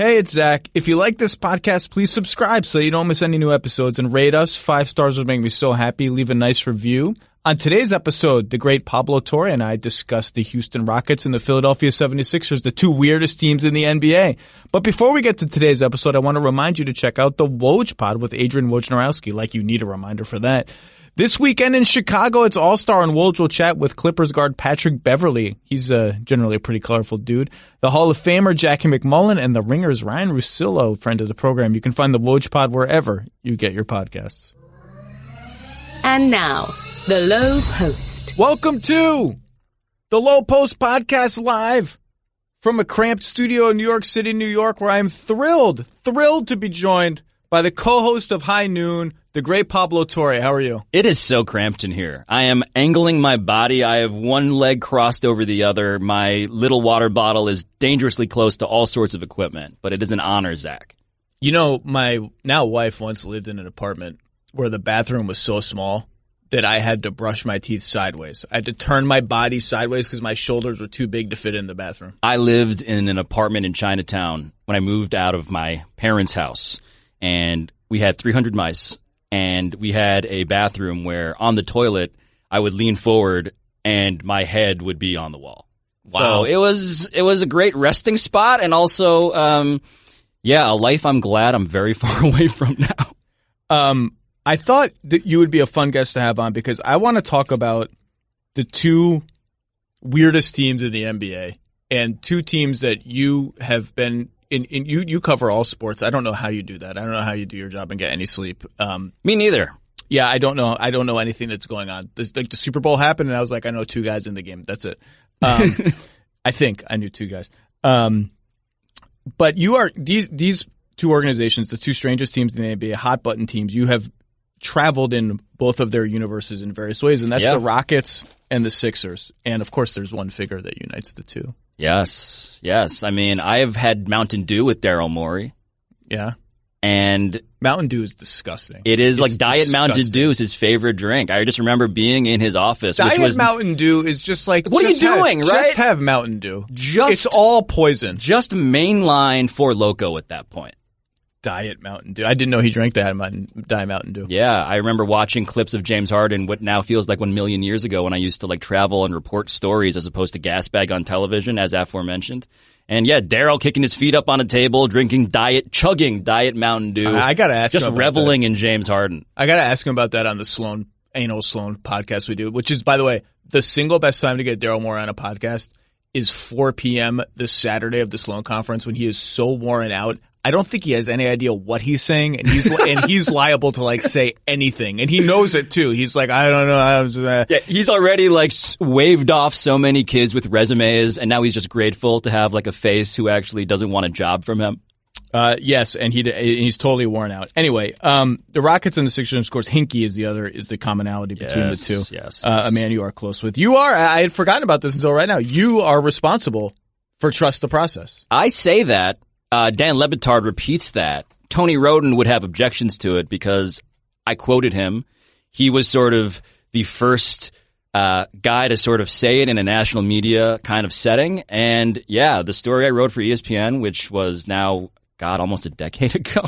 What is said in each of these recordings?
Hey, it's Zach. If you like this podcast, please subscribe so you don't miss any new episodes and rate us. 5 stars would make me so happy. Leave a nice review. On today's episode, the great Pablo Torre and I discuss the Houston Rockets and the Philadelphia 76ers, the two weirdest teams in the NBA. But before we get to today's episode, I want to remind you to check out the Woj Pod with Adrian Wojnarowski, like you need a reminder for that. This weekend in Chicago, it's All-Star, and Woj will chat with Clippers guard Patrick Beverley. He's generally a pretty colorful dude. The Hall of Famer Jackie McMullen and the Ringers Ryan Russillo, friend of the program. You can find the Woj Pod wherever you get your podcasts. And now, the Lowe Post. Welcome to the Lowe Post Podcast live from a cramped studio in New York City, New York, where I'm thrilled to be joined by the co-host of High Noon, the great Pablo Torre. How are you? It is so cramped in here. I am angling my body. I have one leg crossed over the other. My little water bottle is dangerously close to all sorts of equipment, but it is an honor, Zach. You know, my now wife once lived in an apartment where the bathroom was so small that I had to brush my teeth sideways. I had to turn my body sideways because my shoulders were too big to fit in the bathroom. I lived in an apartment in Chinatown when I moved out of my parents' house, and we had 300 mice. And we had a bathroom where on the toilet I would lean forward and my head would be on the wall. Wow. So it was a great resting spot, and also a life I'm glad I'm very far away from now. I thought that you would be a fun guest to have on because I want to talk about the two weirdest teams in the NBA and two teams that you have been you cover all sports. I don't know how you do that. I don't know how you do your job and get any sleep. Me neither. Yeah, I don't know. I don't know anything that's going on. The Super Bowl happened, and I was like, I know 2 guys in the game. That's it. I think I knew 2 guys. But you are these 2 organizations, the 2 strangest teams in the NBA, hot button teams. You have traveled in both of their universes in various ways, and that's the Rockets and the Sixers. And of course, there's one figure that unites the two. Yes. I mean, I have had Mountain Dew with Daryl Morey. Yeah. And Mountain Dew is disgusting. It's like Diet disgusting. Mountain Dew is his favorite drink. I just remember being in his office. Diet Mountain Dew is just like, what are you doing, right? Just have Mountain Dew. It's all poison. Just mainline Four Loko at that point. Diet Mountain Dew. I didn't know he drank Diet Mountain Dew. Yeah, I remember watching clips of James Harden what now feels like 1 million years ago when I used to like travel and report stories as opposed to gas bag on television, as aforementioned. And yeah, Daryl kicking his feet up on a table, chugging Diet Mountain Dew. I gotta ask him just reveling in James Harden. I gotta ask him about that on the Anal Sloan podcast we do, which is, by the way, the single best time to get Daryl Morey on a podcast is 4 p.m. this Saturday of the Sloan conference when he is so worn out. I don't think he has any idea what he's saying, and he's liable to like say anything, and he knows it too. He's like, I don't know. Yeah, he's already like waved off so many kids with resumes, and now he's just grateful to have like a face who actually doesn't want a job from him. Yes, and he's totally worn out. Anyway, the Rockets and the Sixers, of course, Hinkie is the commonality between the two. Yes. A man you are close with. I had forgotten about this until right now. You are responsible for Trust the Process. I say that. Dan Le Batard repeats that. Tony Roden would have objections to it because I quoted him. He was sort of the first guy to sort of say it in a national media kind of setting. And yeah, the story I wrote for ESPN, which was now, almost a decade ago,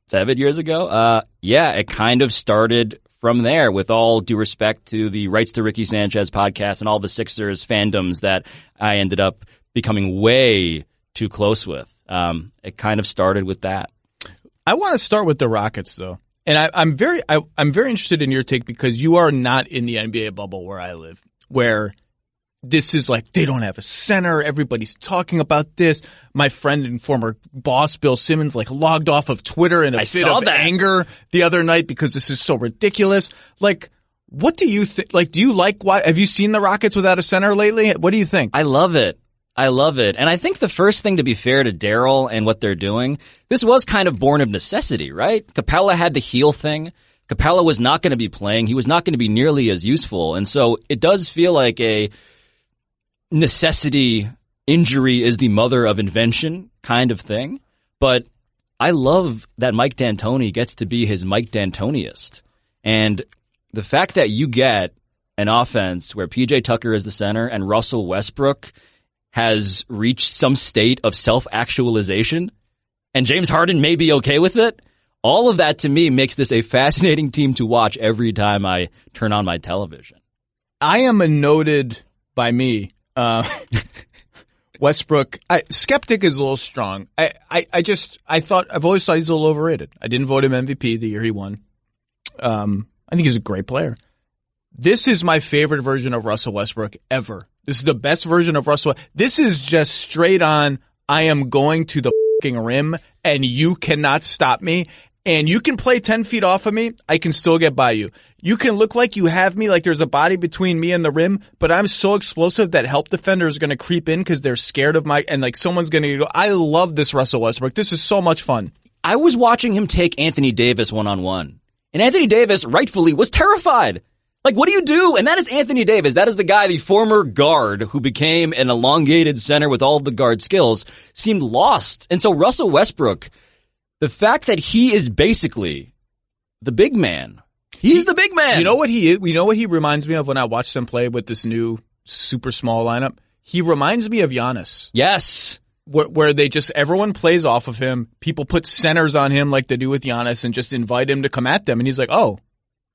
7 years ago. It kind of started from there, with all due respect to the Rights to Ricky Sanchez podcast and all the Sixers fandoms that I ended up becoming way too close with. It kind of started with that. I want to start with the Rockets, though, and I'm very interested in your take because you are not in the NBA bubble where I live, where this is like they don't have a center. Everybody's talking about this. My friend and former boss Bill Simmons like logged off of Twitter in a fit of anger the other night because this is so ridiculous. Like, what do you think? Like, do you like? Have you seen the Rockets without a center lately? What do you think? I love it. And I think the first thing, to be fair to Daryl and what they're doing, this was kind of born of necessity, right? Capella had the heel thing. Capella was not going to be playing. He was not going to be nearly as useful. And so it does feel like a necessity, injury is the mother of invention kind of thing. But I love that Mike D'Antoni gets to be his Mike D'Antoniist. And the fact that you get an offense where PJ Tucker is the center and Russell Westbrook has reached some state of self-actualization, and James Harden may be okay with it. All of that, to me, makes this a fascinating team to watch every time I turn on my television. I am a noted, by me, Westbrook. Skeptic is a little strong. I've always thought he's a little overrated. I didn't vote him MVP the year he won. I think he's a great player. This is my favorite version of Russell Westbrook ever. This is the best version of Russell. This is just straight on, I am going to the fucking rim and you cannot stop me. And you can play 10 feet off of me. I can still get by you. You can look like you have me, like there's a body between me and the rim, but I'm so explosive that help defender is going to creep in because they're scared of and like someone's going to go, I love this Russell Westbrook. This is so much fun. I was watching him take Anthony Davis one-on-one. And Anthony Davis, rightfully, was terrified. Like, what do you do? And that is Anthony Davis. That is the guy, the former guard who became an elongated center with all of the guard skills, seemed lost. And so Russell Westbrook, the fact that he is basically the big man. He's the big man. You know what he is? You know what he reminds me of when I watched him play with this new super small lineup? He reminds me of Giannis. Yes. Where they just, everyone plays off of him. People put centers on him like they do with Giannis and just invite him to come at them. And he's like, oh,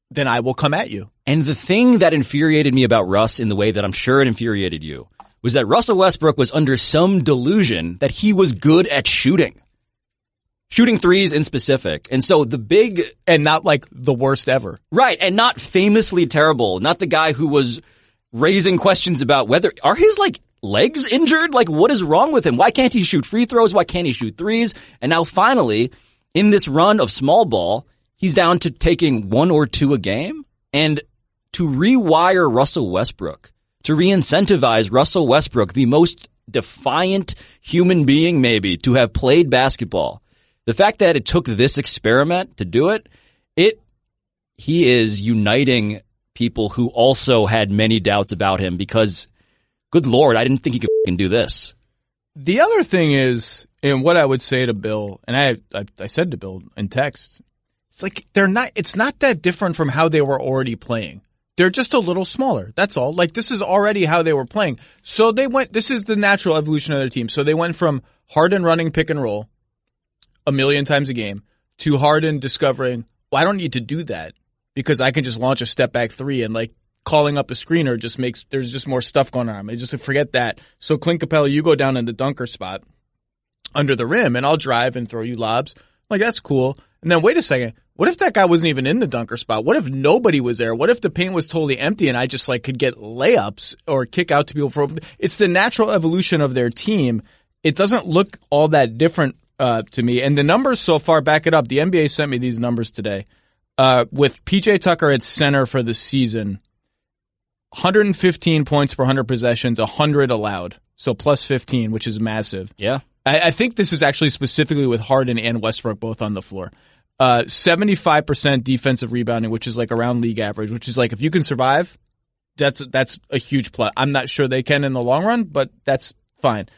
then I will come at you. And the thing that infuriated me about Russ in the way that I'm sure it infuriated you was that Russell Westbrook was under some delusion that he was good at shooting threes in specific. And so the big... And not like the worst ever. Right. And not famously terrible. Not the guy who was raising questions about whether... Are his legs injured? Like, what is wrong with him? Why can't he shoot free throws? Why can't he shoot threes? And now finally, in this run of small ball, he's down to taking 1 or 2 a game. And to rewire Russell Westbrook, to re-incentivize Russell Westbrook, the most defiant human being maybe to have played basketball, the fact that it took this experiment to do it, he is uniting people who also had many doubts about him because, good Lord, I didn't think he could fucking do this. The other thing is, and what I would say to Bill, and I said to Bill in text, it's like it's not that different from how they were already playing. They're just a little smaller. That's all. Like, this is already how they were playing. So this is the natural evolution of their team. So they went from Harden running pick and roll a million times a game to Harden discovering, well, I don't need to do that because I can just launch a step back three and calling up a screener there's just more stuff going on. I just forget that. So Clint Capella, you go down in the dunker spot under the rim and I'll drive and throw you lobs. Like, that's cool. And then wait a second. What if that guy wasn't even in the dunker spot? What if nobody was there? What if the paint was totally empty and I just could get layups or kick out to people it's the natural evolution of their team. It doesn't look all that different to me. And the numbers so far back it up. The NBA sent me these numbers today. With PJ Tucker at center for the season, 115 points per 100 possessions, 100 allowed. So plus 15, which is massive. Yeah. I think this is actually specifically with Harden and Westbrook both on the floor. 75% defensive rebounding, which is around league average, which is if you can survive, that's a huge plus. I'm not sure they can in the long run, but that's fine.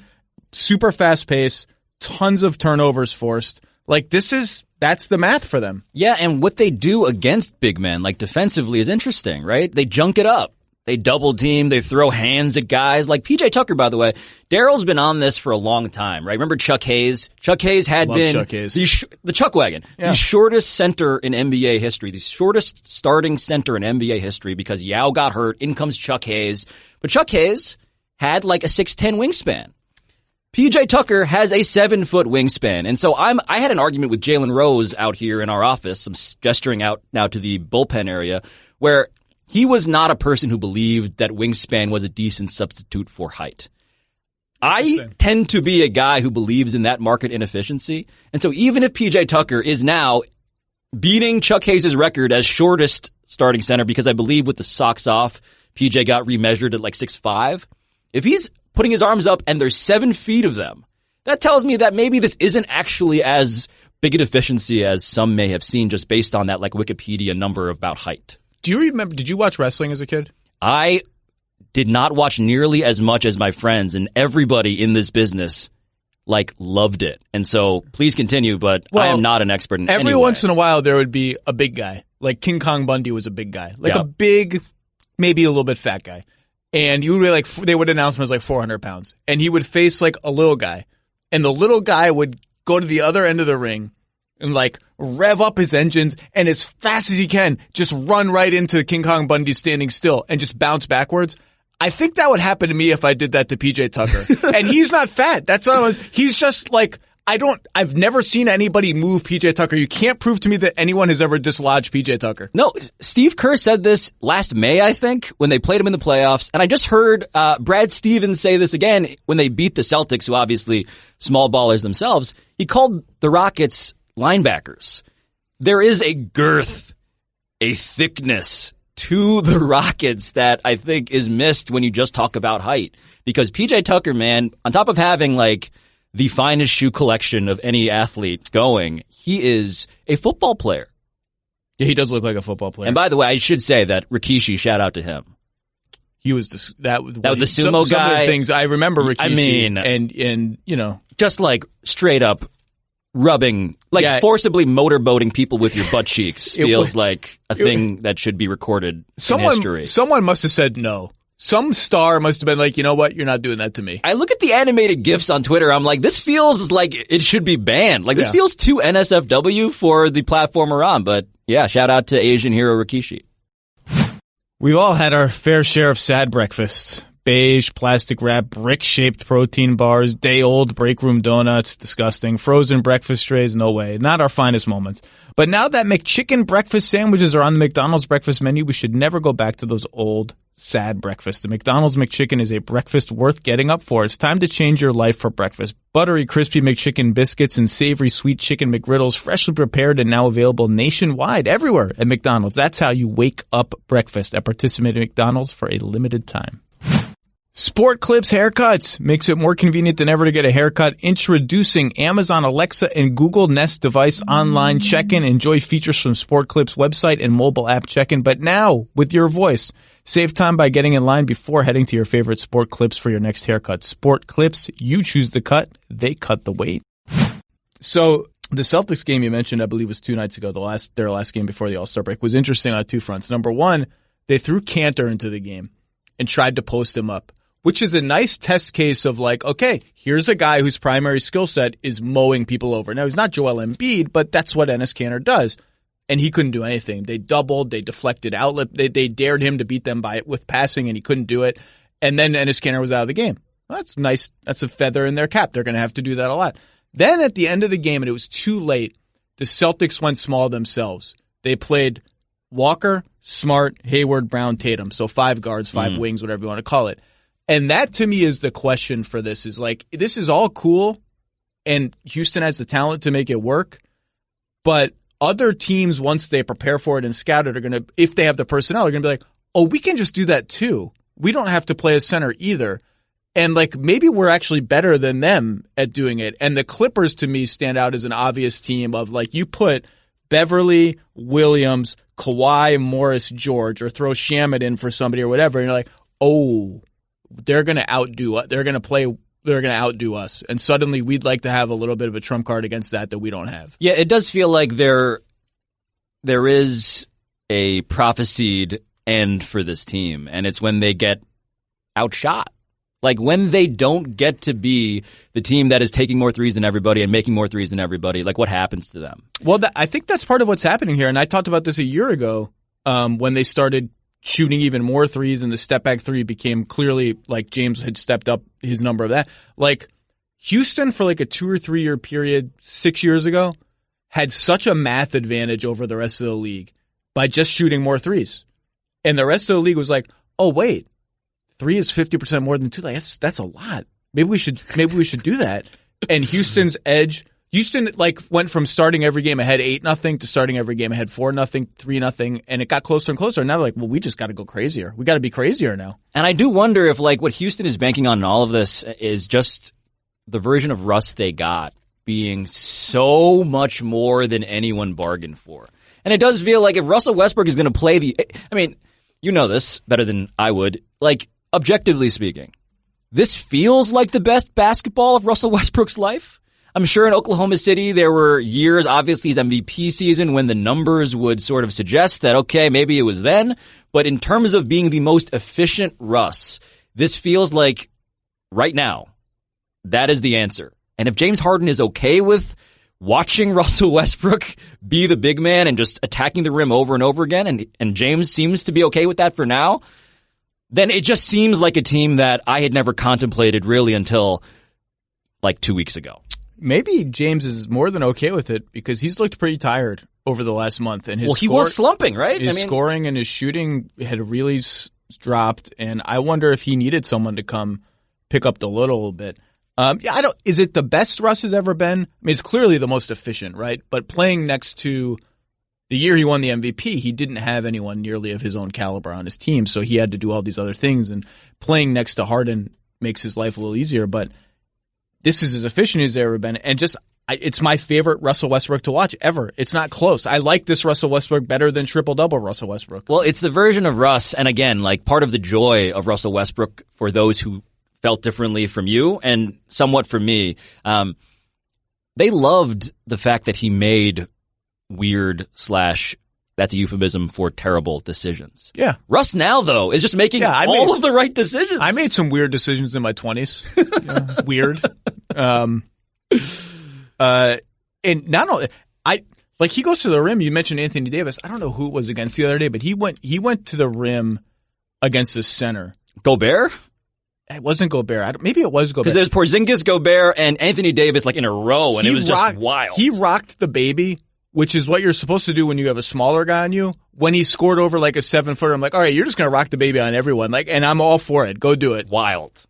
Super fast pace, tons of turnovers forced. That's the math for them. Yeah, and what they do against big men, defensively, is interesting, right? They junk it up. They double team. They throw hands at guys. Like PJ Tucker, by the way. Daryl's been on this for a long time, right? Remember Chuck Hayes? Chuck Hayes had been Chuck Hayes. The Chuck Wagon, the shortest center in NBA history, the shortest starting center in NBA history because Yao got hurt. In comes Chuck Hayes. But Chuck Hayes had a 6'10" wingspan. PJ Tucker has a 7-foot wingspan. And so I had an argument with Jalen Rose out here in our office. I'm gesturing out now to the bullpen area where he was not a person who believed that wingspan was a decent substitute for height. I tend to be a guy who believes in that market inefficiency. And so even if PJ Tucker is now beating Chuck Hayes' record as shortest starting center, because I believe with the socks off, PJ got remeasured at 6'5", if he's putting his arms up and there's 7 feet of them, that tells me that maybe this isn't actually as big a deficiency as some may have seen just based on that Wikipedia number about height. Do you remember, did you watch wrestling as a kid? I did not watch nearly as much as my friends, and everybody in this business loved it. And so please continue, but I am not an expert in every once in a while there would be a big guy. Like King Kong Bundy was a big guy. A big, maybe a little bit fat guy. and you would be like, they would announce him as like 400 pounds, and he would face like a little guy, and the little guy would go to the other end of the ring and like rev up his engines and as fast as he can just run right into King Kong Bundy standing still and just bounce backwards. I think that would happen to me if I did that to PJ Tucker. And he's not fat. That's not, he's just like, I've never seen anybody move PJ Tucker. You can't prove to me that anyone has ever dislodged PJ Tucker. No, Steve Kerr said this last May, I think, when they played him in the playoffs. And I just heard Brad Stevens say this again when they beat the Celtics, who obviously small ballers themselves. He called the Rockets linebackers. There is a girth, a thickness to the Rockets that I think is missed when you just talk about height. Because PJ Tucker, man, on top of having like the finest shoe collection of any athlete going, he is a football player. Yeah, he does look like a football player. And by the way, I should say that Rikishi, shout out to him. He was that was the sumo guy. Some of the things I remember Rikishi. I mean, and you know, just like straight up rubbing, like forcibly motorboating people with your butt cheeks feels like a thing that should be recorded in history. Someone must have said no. Some star must have been like, you know what? You're not doing that to me. I look at the animated GIFs on Twitter. I'm like, this feels like it should be banned. Like, this feels too NSFW for the platform we're on. But yeah, shout out to Asian hero Rikishi. We've all had our fair share of sad breakfasts. Beige, plastic wrap, brick-shaped protein bars, day-old break room donuts, disgusting. Frozen breakfast trays, no way. Not our finest moments. But now that McChicken breakfast sandwiches are on the McDonald's breakfast menu, we should never go back to those old, sad breakfasts. The McDonald's McChicken is a breakfast worth getting up for. It's time to change your life for breakfast. Buttery, crispy McChicken biscuits and savory sweet chicken McGriddles, freshly prepared and now available nationwide, everywhere at McDonald's. That's how you wake up breakfast at participating McDonald's for a limited time. Sport Clips Haircuts makes it more convenient than ever to get a haircut. Introducing Amazon Alexa and Google Nest device online check-in. Enjoy features from Sport Clips website and mobile app check-in, but now with your voice. Save time by getting in line before heading to your favorite Sport Clips for your next haircut. Sport Clips, you choose the cut, they cut the weight. So the Celtics game you mentioned, I believe, was 2 nights ago. Their last game before the All-Star break was interesting on two fronts. Number one, they threw Cantor into the game and tried to post him up, which is a nice test case of like, okay, here's a guy whose primary skill set is mowing people over. Now, he's not Joel Embiid, but that's what Enes Kanter does. And he couldn't do anything. They doubled, they deflected outlet, they dared him to beat them with passing, and he couldn't do it. And then Enes Kanter was out of the game. Well, that's nice. That's a feather in their cap. They're going to have to do that a lot. Then at the end of the game, and it was too late, the Celtics went small themselves. They played Walker, Smart, Hayward, Brown, Tatum. So 5 guards, 5 wings, whatever you want to call it. And that to me is the question for this, is like, this is all cool and Houston has the talent to make it work, but other teams, once they prepare for it and scout it, are going to, if they have the personnel, are going to be like, oh, we can just do that too. We don't have to play a center either. And like, maybe we're actually better than them at doing it. And the Clippers to me stand out as an obvious team of like, you put Beverly, Williams, Kawhi, Morris, George, or throw Shamet in for somebody or whatever. And you're like, oh, they're going to outdo us. They're going to outdo us. And suddenly we'd like to have a little bit of a trump card against that we don't have. Yeah, it does feel like there is a prophesied end for this team, and it's when they get outshot. Like when they don't get to be the team that is taking more threes than everybody and making more threes than everybody, like what happens to them? Well, I think that's part of what's happening here. And I talked about this a year ago when they started shooting even more threes and the step back three became clearly like James had stepped up his number of that. Like Houston for like a 2 or 3 year period 6 years ago had such a math advantage over the rest of the league by just shooting more threes. And the rest of the league was like, oh wait, 3 is 50% more than 2. Like that's a lot. Maybe we should do that. And Houston's edge, Houston like went from starting every game ahead 8-0 to starting every game ahead 4-0, 3-0, and it got closer and closer. And now they're like, well, we just got to go crazier. We got to be crazier now. And I do wonder if like what Houston is banking on in all of this is just the version of Russ they got being so much more than anyone bargained for. And it does feel like if Russell Westbrook is going to play I mean, you know this better than I would, like objectively speaking, this feels like the best basketball of Russell Westbrook's life. I'm sure in Oklahoma City there were years, obviously his MVP season, when the numbers would sort of suggest that, okay, maybe it was then. But in terms of being the most efficient Russ, this feels like right now, that is the answer. And if James Harden is okay with watching Russell Westbrook be the big man and just attacking the rim over and over again, and James seems to be okay with that for now, then it just seems like a team that I had never contemplated really until like 2 weeks ago. Maybe James is more than okay with it because he's looked pretty tired over the last month. And he was slumping, right? His scoring and his shooting had really dropped, and I wonder if he needed someone to come pick up the load a little bit. Is it the best Russ has ever been? I mean, it's clearly the most efficient, right? But playing next to the year he won the MVP, he didn't have anyone nearly of his own caliber on his team, so he had to do all these other things. And playing next to Harden makes his life a little easier. But this is as efficient as he's ever been, and it's my favorite Russell Westbrook to watch ever. It's not close. I like this Russell Westbrook better than triple-double Russell Westbrook. Well, it's the version of Russ, and again, like part of the joy of Russell Westbrook for those who felt differently from you and somewhat from me, they loved the fact that he made weird / that's a euphemism for terrible decisions. Yeah. Russ now, though, is just making all of the right decisions. I made some weird decisions in my 20s. Yeah, weird. And not only he goes to the rim. You mentioned Anthony Davis. I don't know who it was against the other day, but he went to the rim against the center. Gobert? It wasn't Gobert. Maybe it was Gobert. Because there's Porzingis, Gobert, and Anthony Davis like in a row, and it was just wild. He rocked the baby, which is what you're supposed to do when you have a smaller guy on you. When he scored over like a 7-footer, I'm like, all right, you're just going to rock the baby on everyone. And I'm all for it. Go do it. Wild.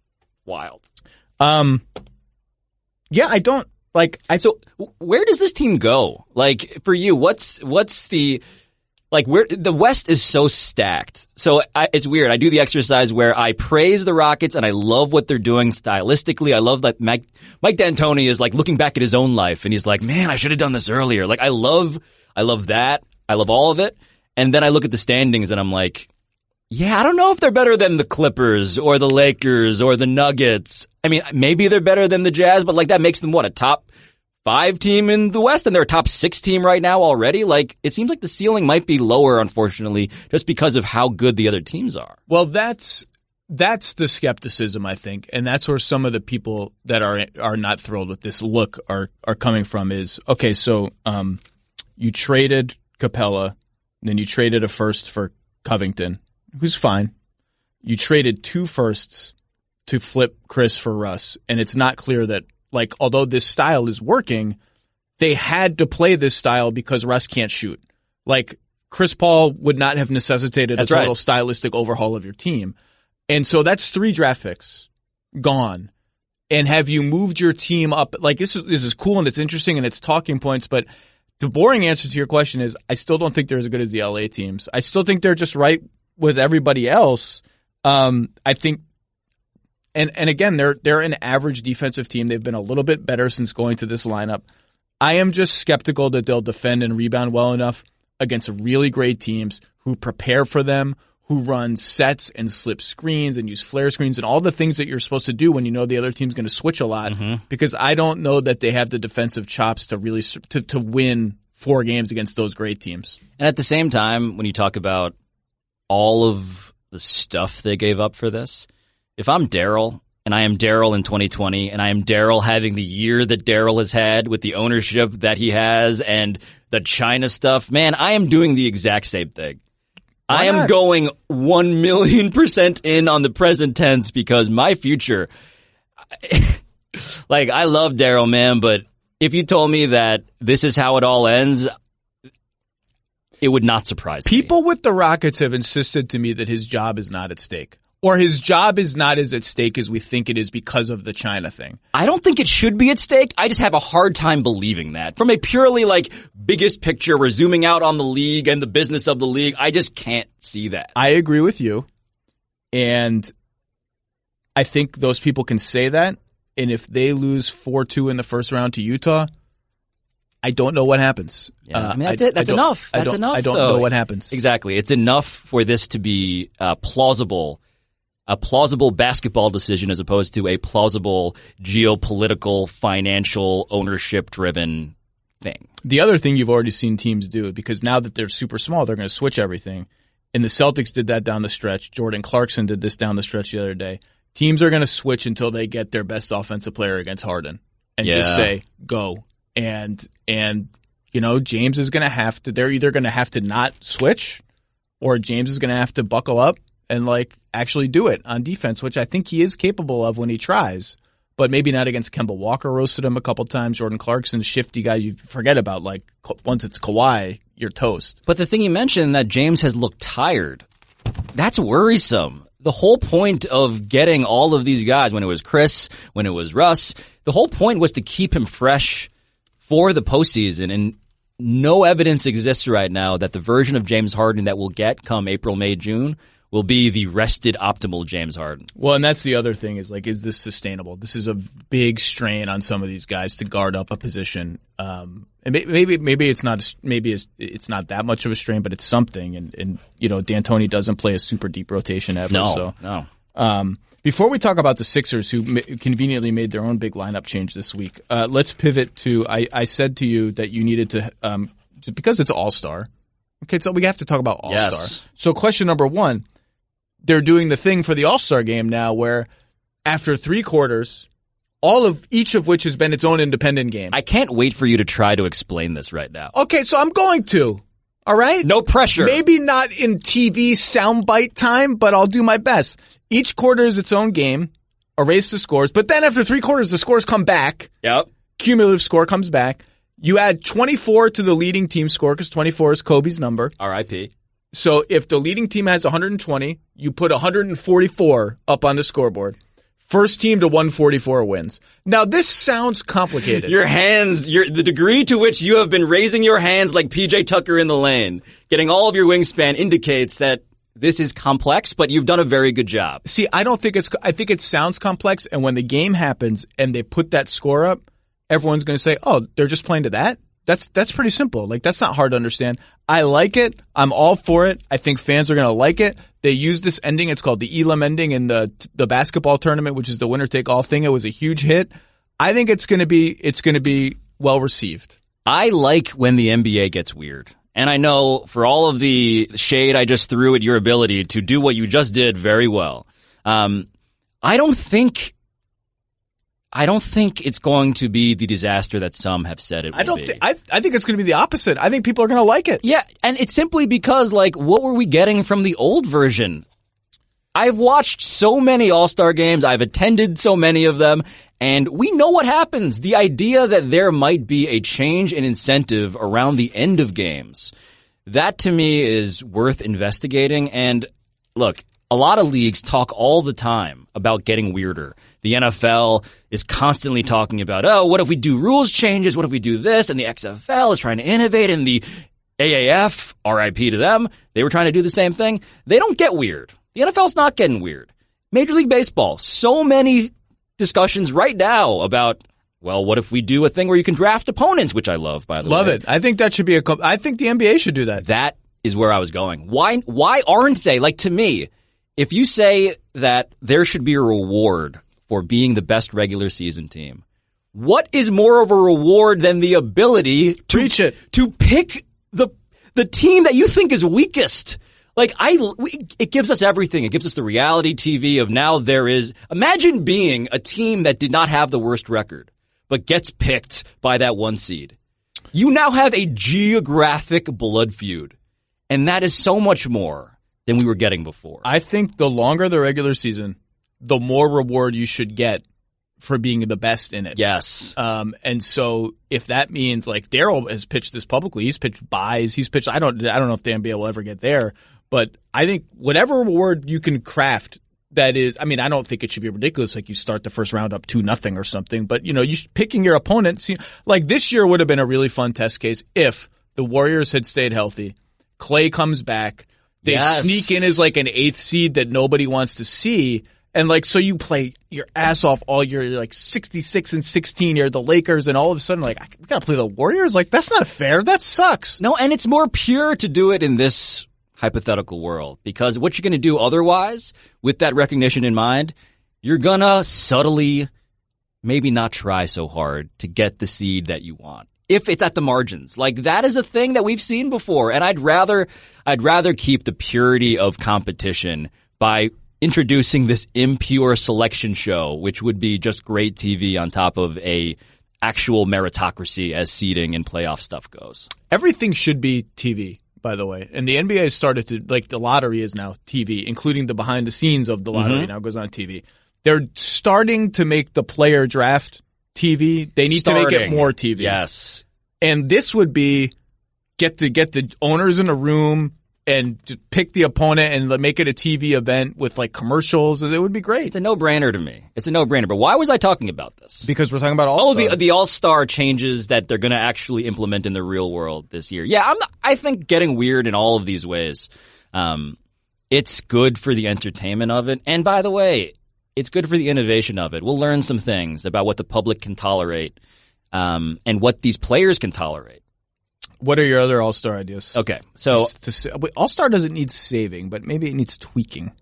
Yeah, I don't So where does this team go? Like for you, what's the where the West is so stacked. So it's weird. I do the exercise where I praise the Rockets and I love what they're doing stylistically. I love that Mike D'Antoni is like looking back at his own life and he's like, man, I should have done this earlier. Like I love that. I love all of it. And then I look at the standings and I'm like, yeah, I don't know if they're better than the Clippers or the Lakers or the Nuggets. I mean, maybe they're better than the Jazz, but like that makes them a top 5 team in the West, and they're a top 6 team right now already. Like it seems like the ceiling might be lower, unfortunately, just because of how good the other teams are. Well, that's the skepticism, I think, and that's where some of the people that are not thrilled with this look are coming from. Is okay. So you traded Capella, then you traded a first for Covington, who's fine. You traded 2 firsts to flip Chris for Russ, and it's not clear that. Like, although this style is working, they had to play this style because Russ can't shoot. Like, Chris Paul would not have necessitated a total stylistic overhaul of your team. And so that's 3 draft picks gone. And have you moved your team up? Like, this is cool and it's interesting and it's talking points, but the boring answer to your question is I still don't think they're as good as the LA teams. I still think they're just right with everybody else. I think And again, they're an average defensive team. They've been a little bit better since going to this lineup. I am just skeptical that they'll defend and rebound well enough against really great teams who prepare for them, who run sets and slip screens and use flare screens and all the things that you're supposed to do when you know the other team's going to switch a lot. Mm-hmm. Because I don't know that they have the defensive chops to really to win 4 games against those great teams. And at the same time, when you talk about all of the stuff they gave up for this, if I'm Daryl, and I am Daryl in 2020, and I am Daryl having the year that Daryl has had with the ownership that he has and the China stuff, man, I am doing the exact same thing. I am going 1,000,000% in on the present tense because my future, like I love Daryl, man, but if you told me that this is how it all ends, it would not surprise me. People with the Rockets have insisted to me that his job is not at stake. Or his job is not as at stake as we think it is because of the China thing. I don't think it should be at stake. I just have a hard time believing that. From a purely biggest picture, we're zooming out on the league and the business of the league. I just can't see that. I agree with you. And I think those people can say that. And if they lose 4-2 in the first round to Utah, I don't know what happens. Yeah, I mean, that's it. That's enough. That's enough. I don't know what happens. Exactly. It's enough for this to be plausible. a plausible basketball decision as opposed to a plausible geopolitical, financial, ownership-driven thing. The other thing you've already seen teams do, because now that they're super small, they're going to switch everything. And the Celtics did that down the stretch. Jordan Clarkson did this down the stretch the other day. Teams are going to switch until they get their best offensive player against Harden and just say, go. And James is going to have to – they're either going to have to not switch or James is going to have to buckle up and actually do it on defense, which I think he is capable of when he tries, but maybe not against Kemba Walker. Roasted him a couple times. Jordan Clarkson, shifty guy you forget about. Once it's Kawhi, you're toast. But the thing you mentioned, that James has looked tired, that's worrisome. The whole point of getting all of these guys, when it was Chris, when it was Russ, the whole point was to keep him fresh for the postseason. And no evidence exists right now that the version of James Harden that we'll get come April, May, June will be the rested, optimal James Harden. Well, and that's the other thing is is this sustainable? This is a big strain on some of these guys to guard up a position. And maybe it's not that much of a strain, but it's something. And D'Antoni doesn't play a super deep rotation ever. No. Before we talk about the Sixers, who conveniently made their own big lineup change this week, let's pivot to. I said to you that you needed to because it's All-Star. Okay, so we have to talk about All-Star. Yes. So question number one. They're doing the thing for the All-Star game now where after 3 quarters, each of which has been its own independent game. I can't wait for you to try to explain this right now. Okay, so I'm going to. All right? No pressure. Maybe not in TV soundbite time, but I'll do my best. Each quarter is its own game. Erase the scores. But then after 3 quarters, the scores come back. Yep. Cumulative score comes back. You add 24 to the leading team score because 24 is Kobe's number. R.I.P. So if the leading team has 120, you put 144 up on the scoreboard. First team to 144 wins. Now this sounds complicated. Your hands, the degree to which you have been raising your hands like PJ Tucker in the lane, getting all of your wingspan indicates that this is complex, but you've done a very good job. See, I think it sounds complex, and when the game happens and they put that score up, everyone's going to say, oh, they're just playing to that? That's pretty simple. That's not hard to understand. I like it. I'm all for it. I think fans are going to like it. They use this ending. It's called the Elam ending in the basketball tournament, which is the winner take all thing. It was a huge hit. I think it's going to be well received. I like when the NBA gets weird. And I know for all of the shade I just threw at your ability to do what you just did very well. I don't think it's going to be the disaster that some have said it will be. I think it's going to be the opposite. I think people are going to like it. Yeah, and it's simply because, what were we getting from the old version? I've watched so many All-Star games. I've attended so many of them, and we know what happens. The idea that there might be a change in incentive around the end of games, that to me is worth investigating. And look, a lot of leagues talk all the time about getting weirder. The NFL is constantly talking about, oh, what if we do rules changes? What if we do this? And the XFL is trying to innovate, and the AAF, RIP to them, they were trying to do the same thing. They don't get weird. The NFL's not getting weird. Major League Baseball, so many discussions right now about, well, what if we do a thing where you can draft opponents, which I love, by the way. Love it. I think that should be I think the NBA should do that. That is where I was going. Why aren't they? To me, if you say that there should be a reward for being the best regular season team, what is more of a reward than the ability to pick the team that you think is weakest? It gives us everything. It gives us the reality TV of now imagine being a team that did not have the worst record, but gets picked by that 1 seed. You now have a geographic blood feud, and that is so much more than we were getting before. I think the longer the regular season, the more reward you should get for being the best in it. Yes. And so if that means Daryl has pitched this publicly, he's pitched buys, I don't know if the NBA will ever get there, but I think whatever reward you can craft that is, I don't think it should be ridiculous. You start the first round up 2-0 or something, but picking your opponent, this year would have been a really fun test case if the Warriors had stayed healthy. Clay comes back. They sneak in as an 8th seed that nobody wants to see. And so you play your ass off all year. You're 66-16. You're the Lakers, and all of a sudden, we gotta play the Warriors. That's not fair. That sucks. No, and it's more pure to do it in this hypothetical world. Because what you're going to do otherwise, with that recognition in mind, you're going to subtly maybe not try so hard to get the seed that you want. If it's at the margins. Like, that is a thing that we've seen before. And I'd rather keep the purity of competition by introducing this impure selection show, which would be just great TV on top of a actual meritocracy as seeding and playoff stuff goes. Everything should be TV, by the way. And the NBA has started to, like, the lottery is now TV, including the behind the scenes of the lottery now goes on TV. They're starting to make the player draft TV. They need to make it more TV. Yes. And this would be get the owners in a room and pick the opponent and make it a TV event with like commercials. It would be great. It's a no-brainer to me. It's a no-brainer. But why was I talking about this? Because we're talking about All-Star. The All-Star changes that they're going to actually implement in the real world this year. Yeah, I think getting weird in all of these ways, it's good for the entertainment of it. And by the way, it's good for the innovation of it. We'll learn some things about what the public can tolerate and what these players can tolerate. What are your other All-Star ideas? Okay, so All-Star doesn't need saving, but maybe it needs tweaking.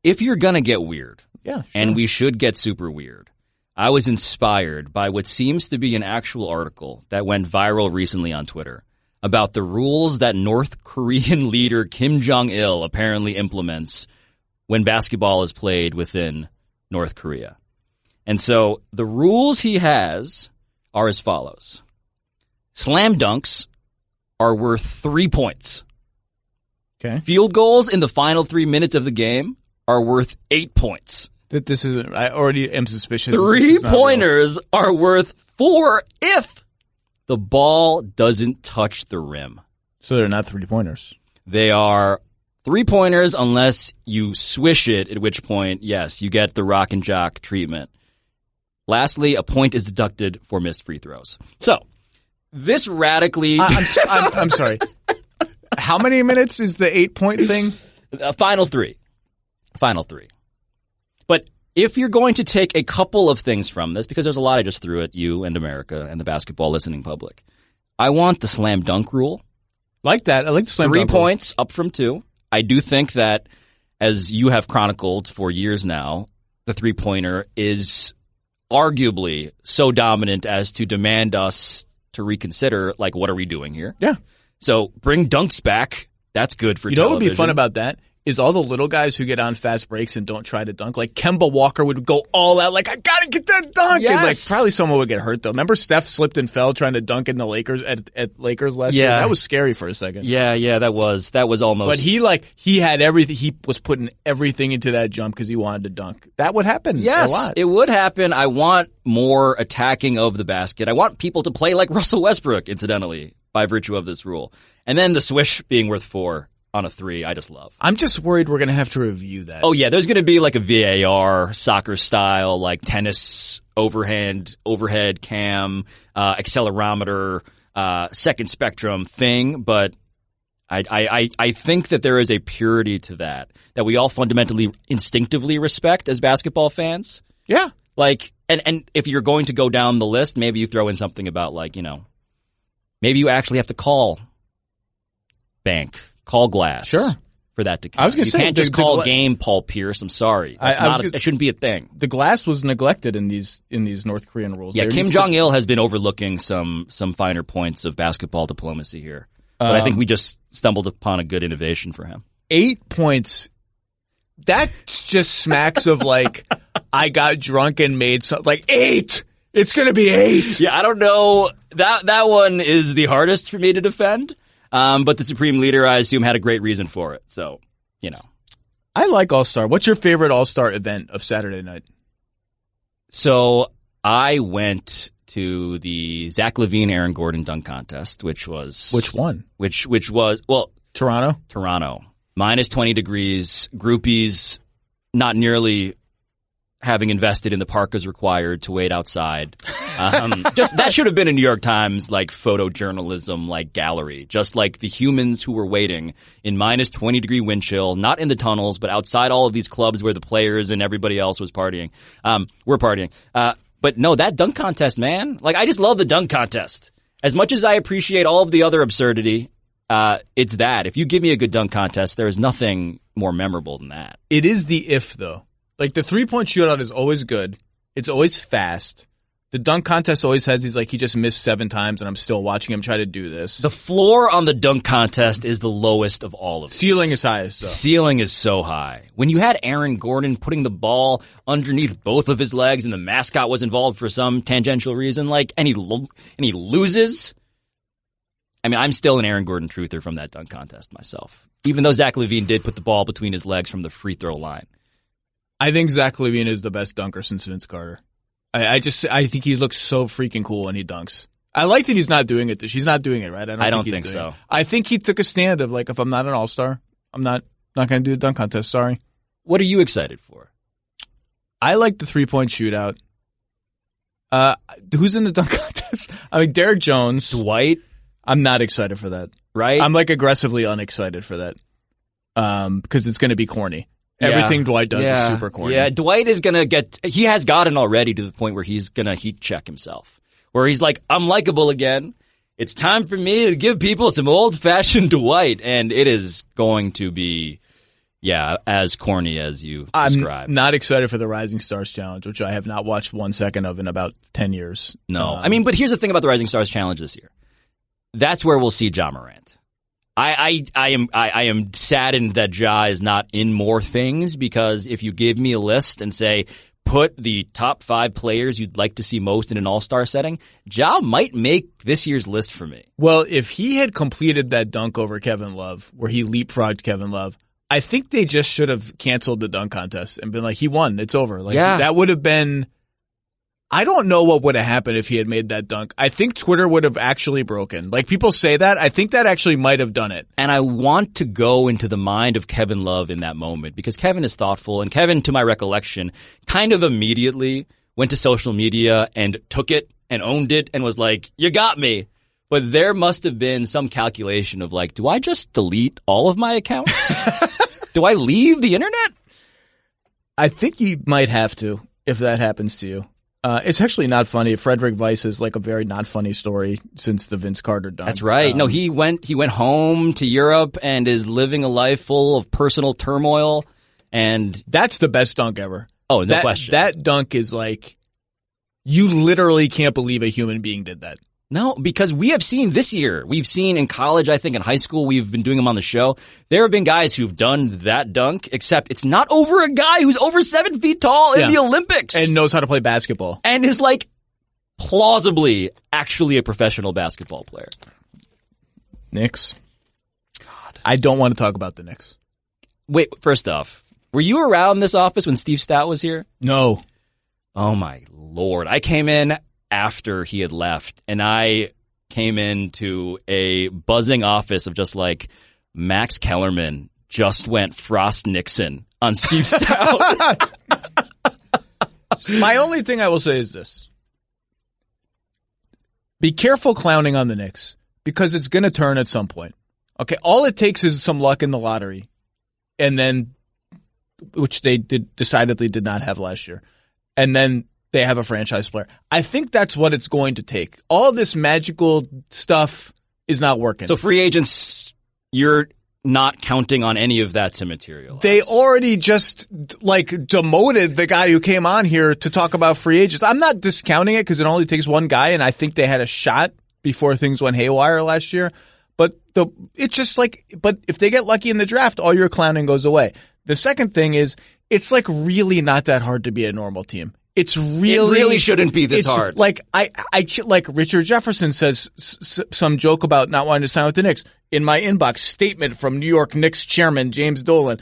If you're going to get weird, yeah, sure. And we should get super weird, I was inspired by what seems to be an actual article that went viral recently on Twitter about the rules that North Korean leader Kim Jong-il apparently implements when basketball is played within North Korea. And so the rules he has are as follows. Slam dunks are worth 3 points. Okay. Field goals in the final 3 minutes of the game are worth 8 points. This is, I already am suspicious. 3-pointers are worth 4 if the ball doesn't touch the rim. So they're not 3-pointers. They are 3-pointers unless you swish it, at which point, yes, you get the rock and jock treatment. Lastly, a point is deducted for missed free throws. So, this radically... I'm sorry. How many minutes is the 8-point thing? Final three. But if you're going to take a couple of things from this, because there's a lot I just threw at you and America and the basketball listening public, I want the slam dunk rule. Like that. I like the slam dunk 3 points up from 2. I do think that, as you have chronicled for years now, the 3-pointer is arguably so dominant as to demand us to reconsider, like, what are we doing here? Yeah. So bring dunks back. That's good for television. You know what would be fun about that? Is all the little guys who get on fast breaks and don't try to dunk. Like Kemba Walker would go all out, like, I gotta get that dunk. Yes. And like probably someone would get hurt though. Remember Steph slipped and fell trying to dunk in the Lakers at Lakers last year? That was scary for a second. Yeah, that was almost. But he had everything. He was putting everything into that jump because he wanted to dunk. That would happen. Yes, a lot. It would happen. I want more attacking of the basket. I want people to play like Russell Westbrook, incidentally, by virtue of this rule. And then the swish being worth 4 on a 3, I just love. I'm just worried we're going to have to review that. Oh, yeah. There's going to be like a VAR, soccer style, like tennis, overhead cam, accelerometer, second spectrum thing. But I think that there is a purity to that we all fundamentally, instinctively respect as basketball fans. Yeah. Like, and if you're going to go down the list, maybe you throw in something about like, maybe you actually have to call glass. Sure. For that to count. I was going to say, you can't just call game Paul Pierce. I'm sorry. It shouldn't be a thing. The glass was neglected in these North Korean rules. Yeah, Kim Jong-il has been overlooking some finer points of basketball diplomacy here. But I think we just stumbled upon a good innovation for him. 8 points. That just smacks of like, I got drunk and made something. Like 8! It's going to be 8! Yeah, I don't know. That one is the hardest for me to defend. But the Supreme Leader, I assume, had a great reason for it. So, I like All-Star. What's your favorite All-Star event of Saturday night? So, I went to the Zach LaVine, Aaron Gordon dunk contest, which was... Which one? Which was, well... Toronto? Toronto. Minus 20 degrees. Groupies not nearly having invested in the parkas required to wait outside. Just that should have been a New York Times like photojournalism like gallery. Just like the humans who were waiting in minus 20 degree wind chill, not in the tunnels, but outside all of these clubs where the players and everybody else was partying. We're partying. But no, that dunk contest, man. Like I just love the dunk contest. As much as I appreciate all of the other absurdity, it's that. If you give me a good dunk contest, there is nothing more memorable than that. It is the if, though. Like, the three-point shootout is always good. It's always fast. The dunk contest always has these, like, he just missed 7 times, and I'm still watching him try to do this. The floor on the dunk contest is the lowest of all of them. Ceiling is highest, though. Ceiling is so high. When you had Aaron Gordon putting the ball underneath both of his legs and the mascot was involved for some tangential reason, like, and he loses. I mean, I'm still an Aaron Gordon truther from that dunk contest myself, even though Zach LaVine did put the ball between his legs from the free throw line. I think Zach LaVine is the best dunker since Vince Carter. I think he looks so freaking cool when he dunks. I like that he's not doing it. He's not doing it, right? I don't think so. I think he took a stand of, like, if I'm not an all-star, I'm not going to do a dunk contest. Sorry. What are you excited for? I like the three-point shootout. Who's in the dunk contest? I mean, Derek Jones. Dwight. I'm not excited for that. Right? I'm, like, aggressively unexcited for that. Because it's going to be corny. Everything Dwight does is super corny. Yeah, Dwight is going to he has gotten already to the point where he's going to heat check himself. Where he's like, I'm likable again. It's time for me to give people some old-fashioned Dwight. And it is going to be, as corny as you described. I'm not excited for the Rising Stars Challenge, which I have not watched 1 second of in about 10 years. No. I mean, but here's the thing about the Rising Stars Challenge this year. That's where we'll see Ja Morant. I am saddened that Ja is not in more things, because if you give me a list and say, put the top 5 players you'd like to see most in an all-star setting, Ja might make this year's list for me. Well, if he had completed that dunk over Kevin Love, where he leapfrogged Kevin Love, I think they just should have canceled the dunk contest and been like, he won, it's over. Like, that would have been, I don't know what would have happened if he had made that dunk. I think Twitter would have actually broken. Like, people say that. I think that actually might have done it. And I want to go into the mind of Kevin Love in that moment, because Kevin is thoughtful. And Kevin, to my recollection, kind of immediately went to social media and took it and owned it and was like, you got me. But there must have been some calculation of, like, do I just delete all of my accounts? Do I leave the internet? I think you might have to if that happens to you. It's actually not funny. Frederick Weiss is like a very not funny story since the Vince Carter dunk. That's right. No, he went home to Europe and is living a life full of personal turmoil, and that's the best dunk ever. Oh, no question. That dunk is like, you literally can't believe a human being did that. No, because we have seen this year, we've seen in college, I think in high school, we've been doing them on the show. There have been guys who've done that dunk, except it's not over a guy who's over 7 feet tall in the Olympics. And knows how to play basketball. And is, like, plausibly actually a professional basketball player. Knicks. God. I don't want to talk about the Knicks. Wait, first off, were you around this office when Steve Stout was here? No. Oh my Lord. I came in after he had left, and I came into a buzzing office of just like, Max Kellerman just went Frost Nixon on Steve Stout. My only thing I will say is this. Be careful clowning on the Knicks, because it's going to turn at some point. Okay, all it takes is some luck in the lottery, and then, which they decidedly did not have last year, and then they have a franchise player. I think that's what it's going to take. All this magical stuff is not working. So free agents, you're not counting on any of that to materialize. They already just, like, demoted the guy who came on here to talk about free agents. I'm not discounting it, because it only takes one guy, and I think they had a shot before things went haywire last year. But it's just like, but if they get lucky in the draft, all your clowning goes away. The second thing is, it's like really not that hard to be a normal team. It really shouldn't be this hard. Like, I like Richard Jefferson says some joke about not wanting to sign with the Knicks. In my inbox, statement from New York Knicks chairman James Dolan.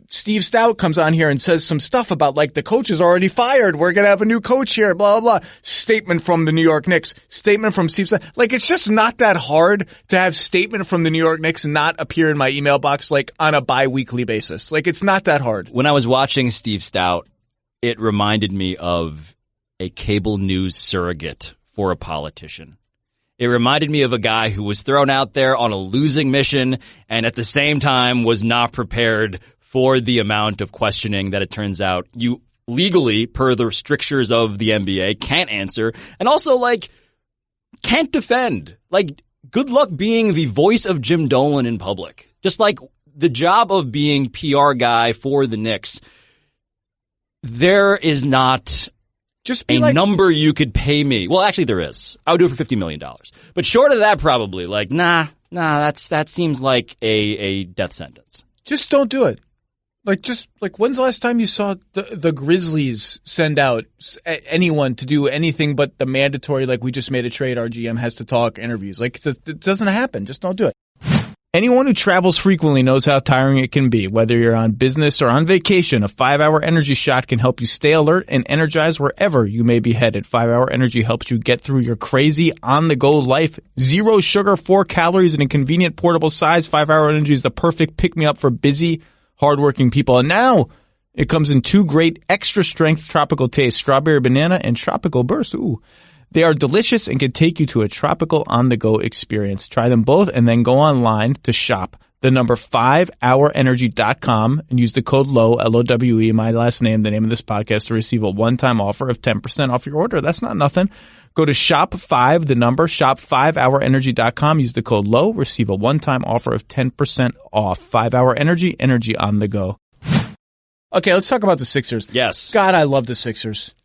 Steve Stout comes on here and says some stuff about, like, the coach is already fired. We're going to have a new coach here, blah, blah, blah. Statement from the New York Knicks. Statement from Steve Stout. Like, it's just not that hard to have statement from the New York Knicks not appear in my email box, like, on a bi-weekly basis. Like, it's not that hard. When I was watching Steve Stout, it reminded me of a cable news surrogate for a politician. It reminded me of a guy who was thrown out there on a losing mission and at the same time was not prepared for the amount of questioning that it turns out you legally, per the strictures of the NBA, can't answer, and also, like, can't defend. Like, good luck being the voice of Jim Dolan in public. Just like the job of being PR guy for the Knicks, there is not just a number you could pay me. Well, actually there is. I would do it for $50 million. But short of that, probably, like, nah, that seems like a death sentence. Just don't do it. When's the last time you saw the Grizzlies send out anyone to do anything but the mandatory, like, we just made a trade, our GM has to talk interviews? Like, it doesn't happen. Just don't do it. Anyone who travels frequently knows how tiring it can be. Whether you're on business or on vacation, a 5-Hour Energy shot can help you stay alert and energized wherever you may be headed. 5-Hour Energy helps you get through your crazy on-the-go life. 0 sugar, 4 calories, and a convenient portable size. 5-Hour Energy is the perfect pick-me-up for busy, hardworking people. And now it comes in 2 great extra-strength tropical tastes, strawberry banana and tropical burst. Ooh. They are delicious and can take you to a tropical on-the-go experience. Try them both and then go online to shop. The number 5hourenergy.com and use the code LOWE, L-O-W-E, my last name, the name of this podcast, to receive a one-time offer of 10% off your order. That's not nothing. Go to shop5hourenergy.com, use the code LOWE, receive a one-time offer of 10% off. 5-Hour Energy, energy on the go. Okay, let's talk about the Sixers. Yes. God, I love the Sixers.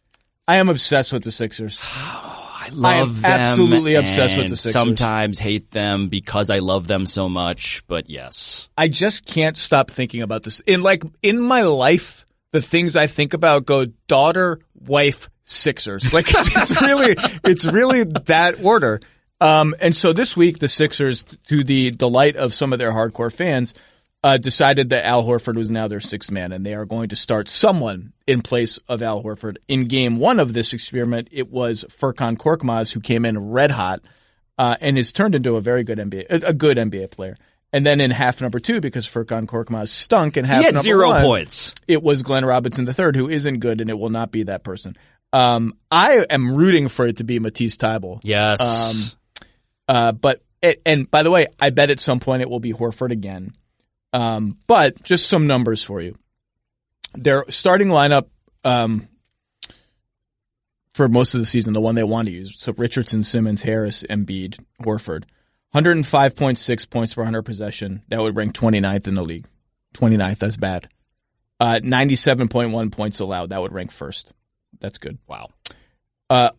I am obsessed with the Sixers. I love them. Absolutely obsessed with the Sixers. Sometimes hate them because I love them so much, but yes. I just can't stop thinking about this. In my life, the things I think about go daughter, wife, Sixers. Like it's really that order. And so this week the Sixers, to the delight of some of their hardcore fans, decided that Al Horford was now their 6th man, and they are going to start someone in place of Al Horford. In game 1 of this experiment, it was Furkan Korkmaz, who came in red hot and has turned into a very good NBA player. And then in half number 2, because Furkan Korkmaz stunk in half number 1, 0 points. It was Glenn Robinson III, who isn't good, and it will not be that person. I am rooting for it to be Matisse Thybulle. Yes. And by the way, I bet at some point it will be Horford again. But just some numbers for you. Their starting lineup for most of the season, the one they want to use, so Richardson, Simmons, Harris, Embiid, Horford, 105.6 points per 100 possession. That would rank 29th in the league. 29th, that's bad. 97.1 points allowed. That would rank 1st. That's good. Wow.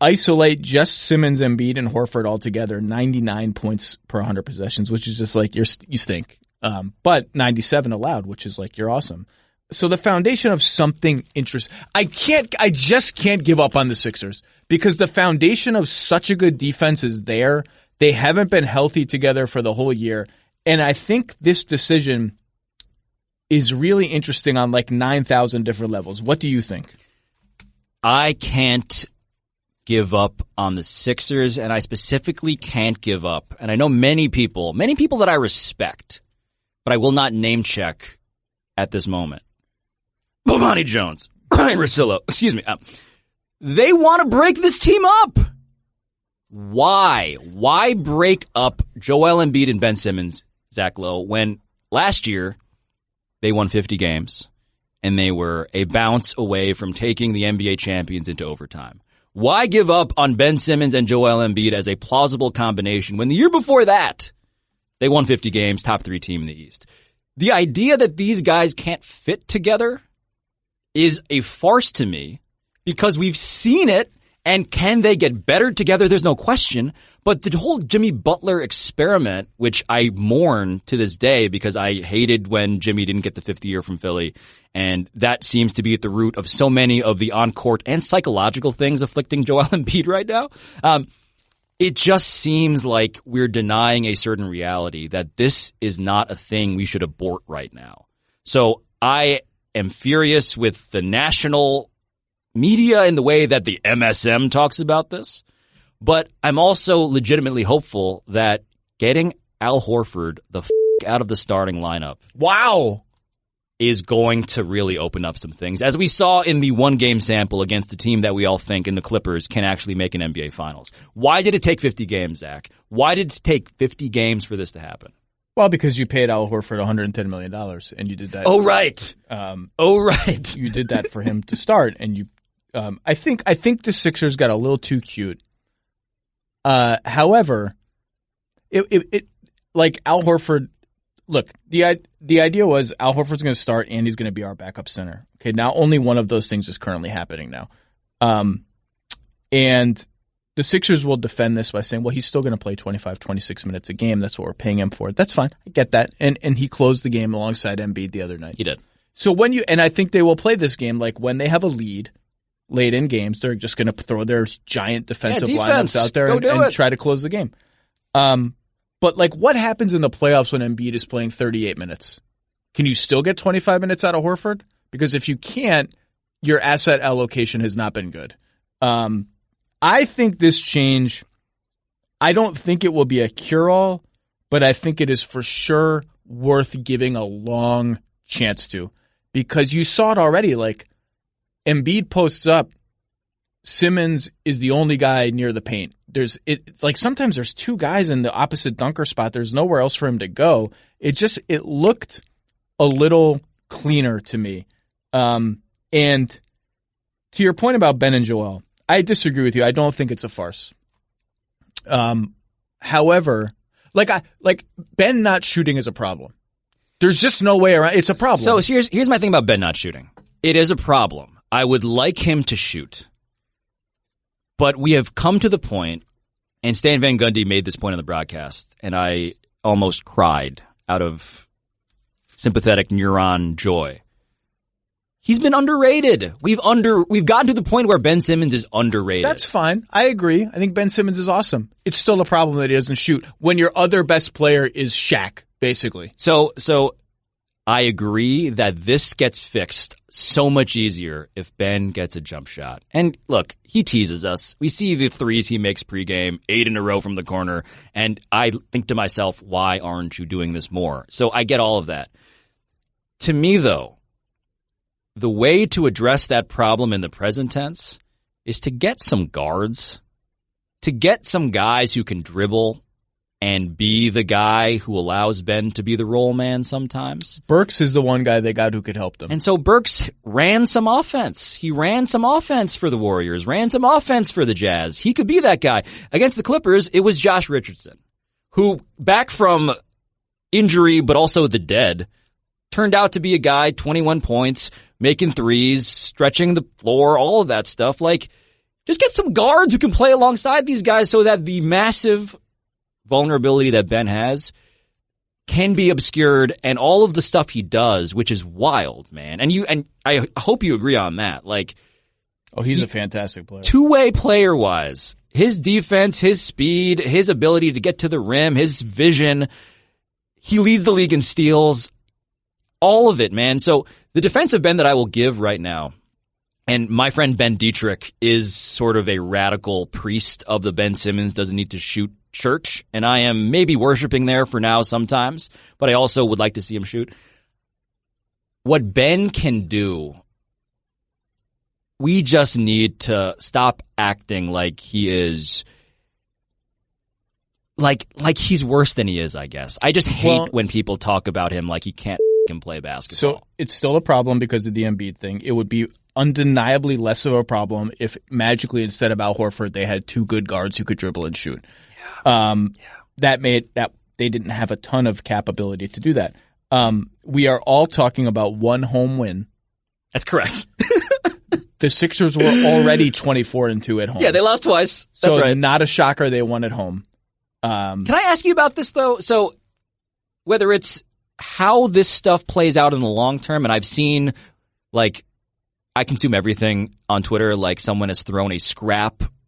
Isolate just Simmons, Embiid, and Horford altogether, 99 points per 100 possessions, which is just like you stink. But 97 allowed, which is like, you're awesome. So the foundation of something interesting. I just can't give up on the Sixers because the foundation of such a good defense is there. They haven't been healthy together for the whole year. And I think this decision is really interesting on like 9,000 different levels. What do you think? I can't give up on the Sixers, and I specifically can't give up. And I know many people that I respect, but I will not name check at this moment. Bomani Jones, Ryan Russillo, excuse me. They want to break this team up. Why? Why break up Joel Embiid and Ben Simmons, Zach Lowe, when last year they won 50 games and they were a bounce away from taking the NBA champions into overtime? Why give up on Ben Simmons and Joel Embiid as a plausible combination when the year before that they won 50 games, top 3 team in the East? The idea that these guys can't fit together is a farce to me because we've seen it, and can they get better together? There's no question. But the whole Jimmy Butler experiment, which I mourn to this day because I hated when Jimmy didn't get the 5th year from Philly, and that seems to be at the root of so many of the on-court and psychological things afflicting Joel Embiid right now. It just seems like we're denying a certain reality that this is not a thing we should abort right now. So I am furious with the national media in the way that the MSM talks about this, but I'm also legitimately hopeful that getting Al Horford the out of the starting lineup is going to really open up some things, as we saw in the one-game sample against the team that we all think in the Clippers can actually make an NBA Finals. Why did it take 50 games, Zach? Why did it take 50 games for this to happen? Well, because you paid Al Horford $110 million, and you did that. Oh, right. Right. You did that for him to start, and you. I think the Sixers got a little too cute. However, like Al Horford. Look, the idea was Al Horford's going to start and he's going to be our backup center. Okay, now only one of those things is currently happening now. And the Sixers will defend this by saying, well, he's still going to play 25, 26 minutes a game. That's what we're paying him for. That's fine. I get that. And he closed the game alongside Embiid the other night. He did. So and I think they will play this game like when they have a lead late in games, they're just going to throw their giant defensive lineups out there and try to close the game. But like what happens in the playoffs when Embiid is playing 38 minutes? Can you still get 25 minutes out of Horford? Because if you can't, your asset allocation has not been good. I think this change, I don't think it will be a cure-all, but I think it is for sure worth giving a long chance to. Because you saw it already, like Embiid posts up, Simmons is the only guy near the paint. Sometimes there's two guys in the opposite dunker spot. There's nowhere else for him to go. It looked a little cleaner to me. And to your point about Ben and Joel, I disagree with you. I don't think it's a farce. However, Ben not shooting is a problem. There's just no way around. It's a problem. So here's my thing about Ben not shooting. It is a problem. I would like him to shoot. But we have come to the point, and Stan Van Gundy made this point on the broadcast, and I almost cried out of sympathetic neuron joy. He's been underrated. We've gotten to the point where Ben Simmons is underrated. That's fine. I agree. I think Ben Simmons is awesome. It's still a problem that he doesn't shoot when your other best player is Shaq, basically. So I agree that this gets fixed so much easier if Ben gets a jump shot. And look, he teases us. We see the threes he makes pregame, 8 in a row from the corner, and I think to myself, why aren't you doing this more? So I get all of that. To me, though, the way to address that problem in the present tense is to get some guards, to get some guys who can dribble and be the guy who allows Ben to be the roll man sometimes. Burks is the one guy they got who could help them. And so Burks ran some offense. He ran some offense for the Warriors, ran some offense for the Jazz. He could be that guy. Against the Clippers, it was Josh Richardson, who, back from injury but also the dead, turned out to be a guy, 21 points, making threes, stretching the floor, all of that stuff. Like, just get some guards who can play alongside these guys so that the massive vulnerability that Ben has can be obscured, and all of the stuff he does, which is wild, man. And I hope you agree on that. Like, he's a fantastic player. Two-way player-wise, his defense, his speed, his ability to get to the rim, his vision, he leads the league in steals, all of it, man. So the defensive Ben that I will give right now, and my friend Ben Dietrich is sort of a radical priest of the Ben Simmons doesn't need to shoot church, and I am maybe worshiping there for now sometimes, but I also would like to see him shoot. What Ben can do, we just need to stop acting like he is like he's worse than he is, I guess. I just hate when people talk about him like he can't play basketball. So it's still a problem because of the Embiid thing. It would be undeniably less of a problem if magically instead of Al Horford they had two good guards who could dribble and shoot. That they didn't have a ton of capability to do that. We are all talking about one home win. That's correct. The Sixers were already 24-2 at home. Yeah, they lost twice. That's so right. Not a shocker they won at home. Can I ask you about this though? So whether it's how this stuff plays out in the long term, and I've seen, like, I consume everything on Twitter, like someone has thrown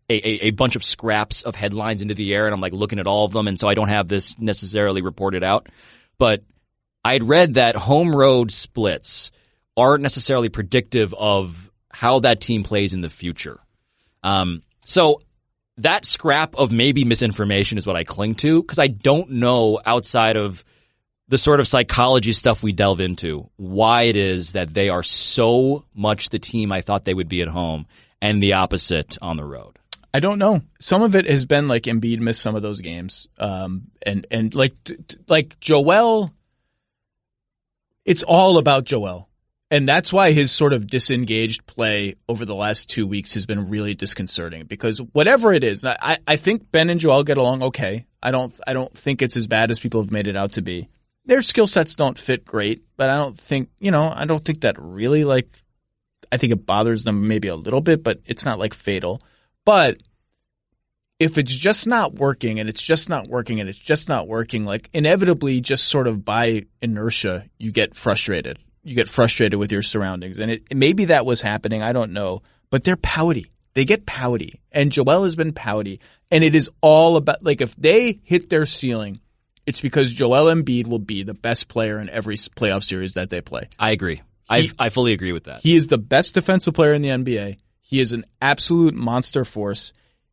a bunch of scraps of headlines into the air, and I'm like looking at all of them, and so I don't have this necessarily reported out. But I'd read that home road splits aren't necessarily predictive of how that team plays in the future. So that scrap of maybe misinformation is what I cling to, because I don't know, outside of the sort of psychology stuff we delve into, why it is that they are so much the team I thought they would be at home and the opposite on the road. I don't know. Some of it has been like Embiid missed some of those games. And like Joel, it's all about Joel. And that's why his sort of disengaged play over the last 2 weeks has been really disconcerting, because whatever it is, I think Ben and Joel get along okay. I don't think it's as bad as people have made it out to be. Their skill sets don't fit great, but I don't think that really I think it bothers them maybe a little bit, but it's not fatal. But if it's just not working and it's just not working and it's just not working, inevitably just sort of by inertia, you get frustrated. You get frustrated with your surroundings. And maybe that was happening. I don't know. But they're pouty. They get pouty. And Joel has been pouty. And it is all about, if they hit their ceiling, it's because Joel Embiid will be the best player in every playoff series that they play. I agree. I fully agree with that. He is the best defensive player in the NBA. He is an absolute monster force.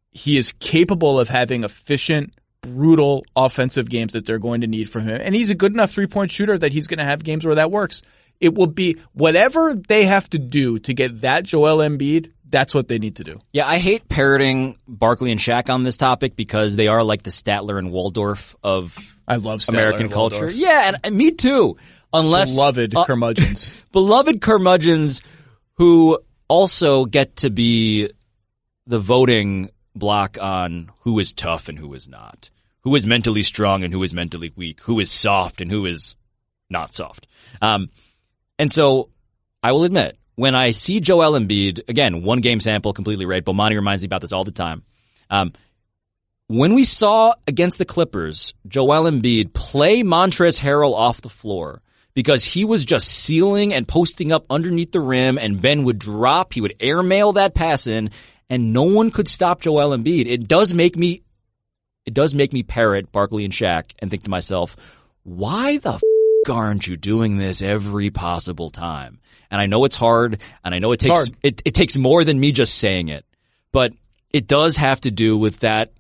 He is capable of having efficient, brutal offensive games that they're going to need from him. And he's a good enough three-point shooter that he's going to have games where that works. It will be whatever they have to do to get that Joel Embiid, that's what they need to do. Yeah, I hate parroting Barkley and Shaq on this topic because they are like the Statler and Waldorf of American culture. Yeah, and me too. Beloved curmudgeons. Beloved curmudgeons who also get to be the voting block on who is tough and who is not, who is mentally strong and who is mentally weak, who is soft and who is not soft. And so I will admit, when I see Joel Embiid, again, one game sample, completely right. Bomani reminds me about this all the time. When we saw against the Clippers, Joel Embiid play Montrezl Harrell off the floor because he was just sealing and posting up underneath the rim and Ben would drop, he would airmail that pass in, and no one could stop Joel Embiid. It does make me parrot Barkley and Shaq and think to myself, why the aren't you doing this every possible time? And I know it's hard, and I know it takes more than me just saying it, but it does have to do with that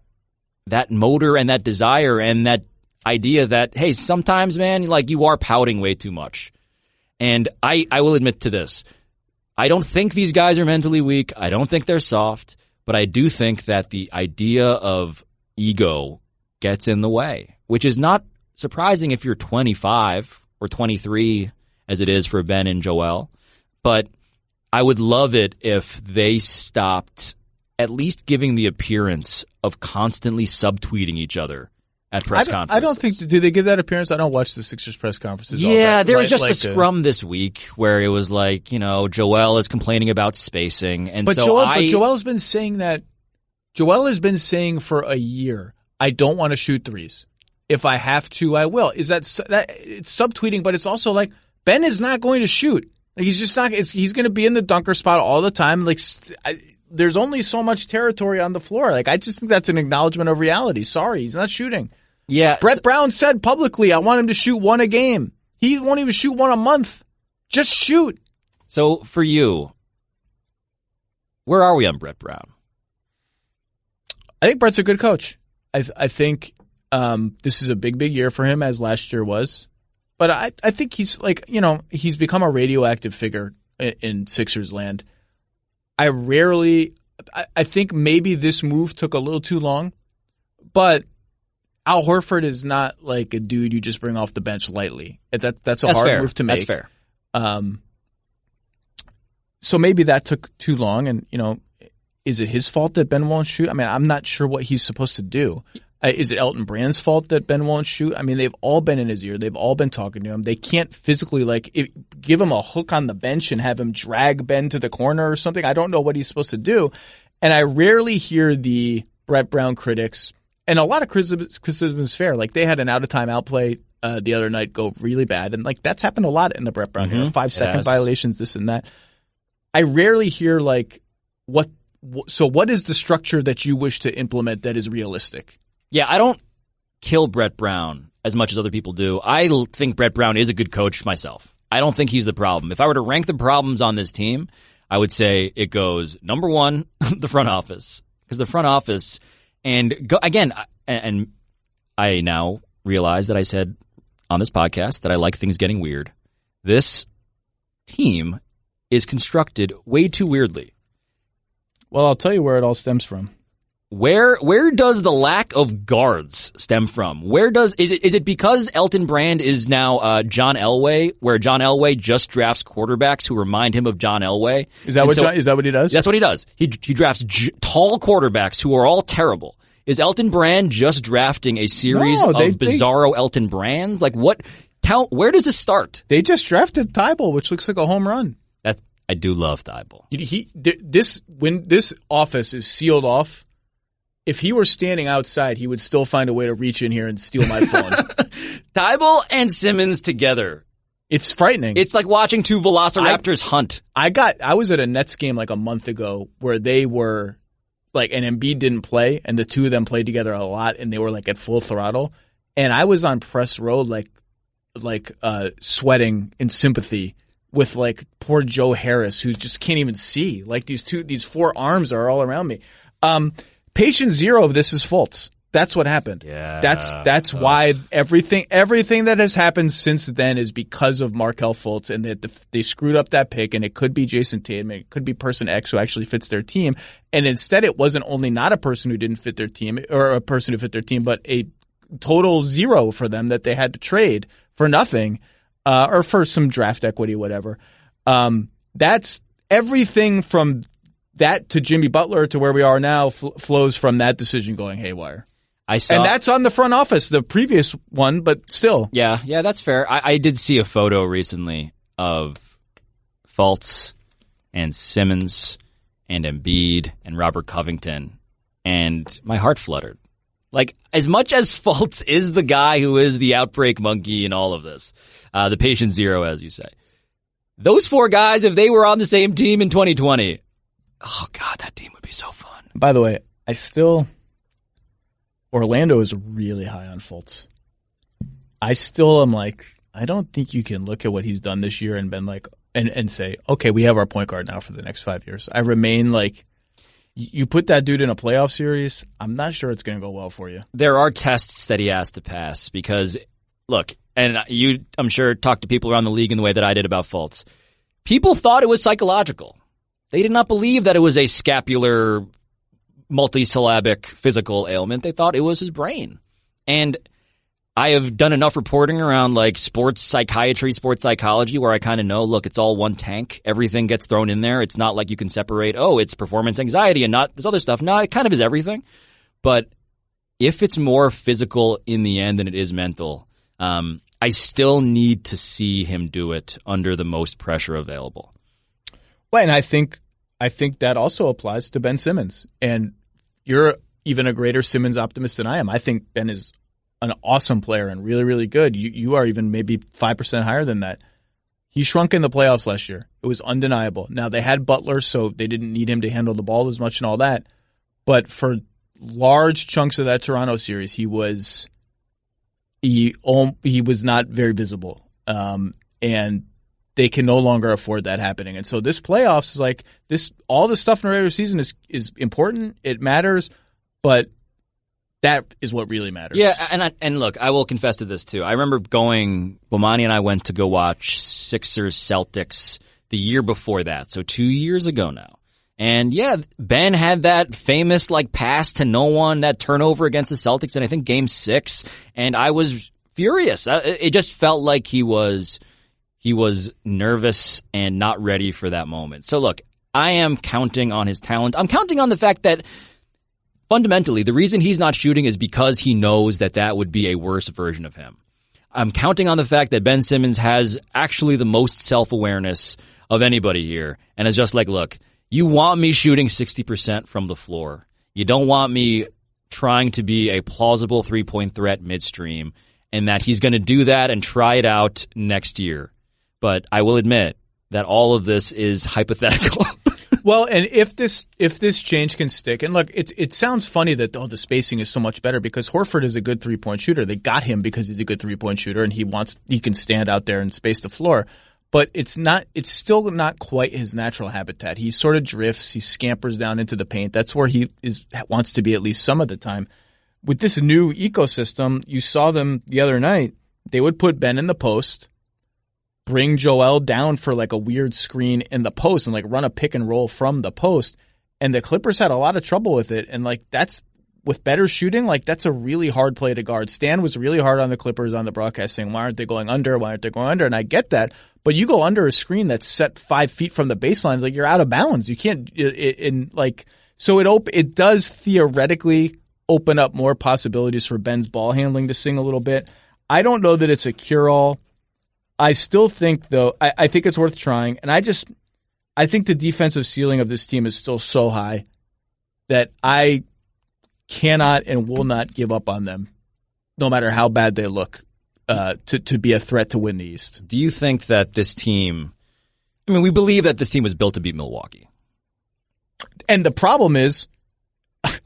motor and that desire and that idea that, hey, sometimes, man, you are pouting way too much. And I will admit to this. I don't think these guys are mentally weak. I don't think they're soft, but I do think that the idea of ego gets in the way, which is not surprising if you're 25 or 23, as it is for Ben and Joel. But I would love it if they stopped at least giving the appearance of constantly subtweeting each other at press conferences. I don't think, do they give that appearance? I don't watch the Sixers press conferences. Yeah, there was just a scrum this week where it was Joel is complaining about spacing. And but Joel's been saying that. Joel has been saying for a year, I don't want to shoot threes. If I have to, I will. Is that it's subtweeting, but it's also Ben is not going to shoot. He's just not. He's going to be in the dunker spot all the time. There's only so much territory on the floor. I just think that's an acknowledgement of reality. Sorry, he's not shooting. Yeah, Brett Brown said publicly, I want him to shoot one a game. He won't even shoot one a month. Just shoot. So for you, where are we on Brett Brown? I think Brett's a good coach. I think this is a big year for him, as last year was. But I think he's he's become a radioactive figure in Sixers land. I think maybe this move took a little too long, but Al Horford is not a dude you just bring off the bench lightly. That's a hard move to make. That's fair. So maybe that took too long, and is it his fault that Ben won't shoot? I mean, I'm not sure what he's supposed to do. Is it Elton Brand's fault that Ben won't shoot? I mean, they've all been in his ear. They've all been talking to him. They can't physically give him a hook on the bench and have him drag Ben to the corner or something. I don't know what he's supposed to do. And I rarely hear the Brett Brown critics, and a lot of criticism is fair. They had an out-of-time outplay the other night go really bad. And that's happened a lot in the Brett Brown era. 5-second violations, this and that. I rarely hear what is the structure that you wish to implement that is realistic? Yeah, I don't kill Brett Brown as much as other people do. I think Brett Brown is a good coach myself. I don't think he's the problem. If I were to rank the problems on this team, I would say it goes, number one, the front office. Because the front office, and I now realize that I said on this podcast that I like things getting weird. This team is constructed way too weirdly. Well, I'll tell you where it all stems from. Where does the lack of guards stem from? Is it because Elton Brand is now John Elway, where John Elway just drafts quarterbacks who remind him of John Elway? Is that what he does? That's what he does. He drafts tall quarterbacks who are all terrible. Is Elton Brand just drafting a series No, of bizarro Elton Brands? Like what? Where does this start? They just drafted Thibault, which looks like a home run. I do love Thibault. When this office is sealed off, if he were standing outside, he would still find a way to reach in here and steal my phone. Thibault and Simmons together. It's frightening. It's like watching two velociraptors hunt. I was at a Nets game like a month ago where they were like, and Embiid didn't play, and the two of them played together a lot, and they were like at full throttle. And I was on press row, like sweating in sympathy with like poor Joe Harris, who just can't even see. Like these four arms are all around me. Patient zero of this is Fultz. That's what happened. Yeah. That's why everything that has happened since then is because of Markelle Fultz, and that they screwed up that pick, and it could be Jason Tatum, it could be person X who actually fits their team, and instead it wasn't only not a person who didn't fit their team or a person who fit their team, but a total zero for them that they had to trade for nothing, or for some draft equity, whatever. That's everything from that to Jimmy Butler to where we are now flows from that decision going haywire. And that's on the front office, the previous one, but still. Yeah, that's fair. I did see a photo recently of Fultz and Simmons and Embiid and Robert Covington, and my heart fluttered. Like, as much as Fultz is the guy who is the outbreak monkey in all of this, the patient zero, as you say, those four guys, if they were on the same team in 2020, oh God, that team would be so fun. By the way, Orlando is really high on Fultz. I still am like, I don't think you can look at what he's done this year and been like, and say, okay, we have our point guard now for the next 5 years. I remain like, you put that dude in a playoff series, I'm not sure it's going to go well for you. There are tests that he has to pass because, look, and you, I'm sure, talked to people around the league in the way that I did about Fultz. People thought it was psychological. They did not believe that it was a scapular, multisyllabic physical ailment. They thought it was his brain. And I have done enough reporting around like sports psychiatry, sports psychology, where I kind of know, look, it's all one tank. Everything gets thrown in there. It's not like you can separate, it's performance anxiety and not this other stuff. No, it kind of is everything. But if it's more physical in the end than it is mental, I still need to see him do it under the most pressure available. Well, and I think that also applies to Ben Simmons. And you're even a greater Simmons optimist than I am. I think Ben is an awesome player and really, really good. You are even maybe 5% higher than that. He shrunk in the playoffs last year. It was undeniable. Now, they had Butler, so they didn't need him to handle the ball as much and all that. But for large chunks of that Toronto series, he was not very visible. And they can no longer afford that happening. And so this playoffs is like this. All the stuff in the regular season is important. It matters, but that is what really matters. Yeah, and look, I will confess to this too. I remember Bomani and I went to go watch Sixers Celtics the year before that, so 2 years ago now. And yeah, Ben had that famous like pass to no one, that turnover against the Celtics, and I think Game 6. And I was furious. It just felt like he was nervous and not ready for that moment. So look, I am counting on his talent. I'm counting on the fact that fundamentally, the reason he's not shooting is because he knows that would be a worse version of him. I'm counting on the fact that Ben Simmons has actually the most self-awareness of anybody here, and is just like, look, you want me shooting 60% from the floor. You don't want me trying to be a plausible three-point threat midstream, and that he's going to do that and try it out next year. But I will admit that all of this is hypothetical. Well, and if this change can stick, and look, it sounds funny that the spacing is so much better because Horford is a good 3-point shooter. They got him because he's a good 3-point shooter and he can stand out there and space the floor. But it's still not quite his natural habitat. He sort of drifts, he scampers down into the paint. That's where he wants to be at least some of the time. With this new ecosystem, you saw them the other night. They would put Ben in the post, bring Joel down for like a weird screen in the post and like run a pick and roll from the post. And the Clippers had a lot of trouble with it. And like that's with better shooting, like that's a really hard play to guard. Stan was really hard on the Clippers on the broadcast saying, why aren't they going under? Why aren't they going under? And I get that. But you go under a screen that's set 5 feet from the baseline, like you're out of bounds. You can't, so it does theoretically open up more possibilities for Ben's ball handling to sing a little bit. I don't know that it's a cure-all. I still think, though, I think it's worth trying. And I think the defensive ceiling of this team is still so high that I cannot and will not give up on them, no matter how bad they look, to be a threat to win the East. Do you think that this team, I mean, we believe that this team was built to beat Milwaukee. And the problem is,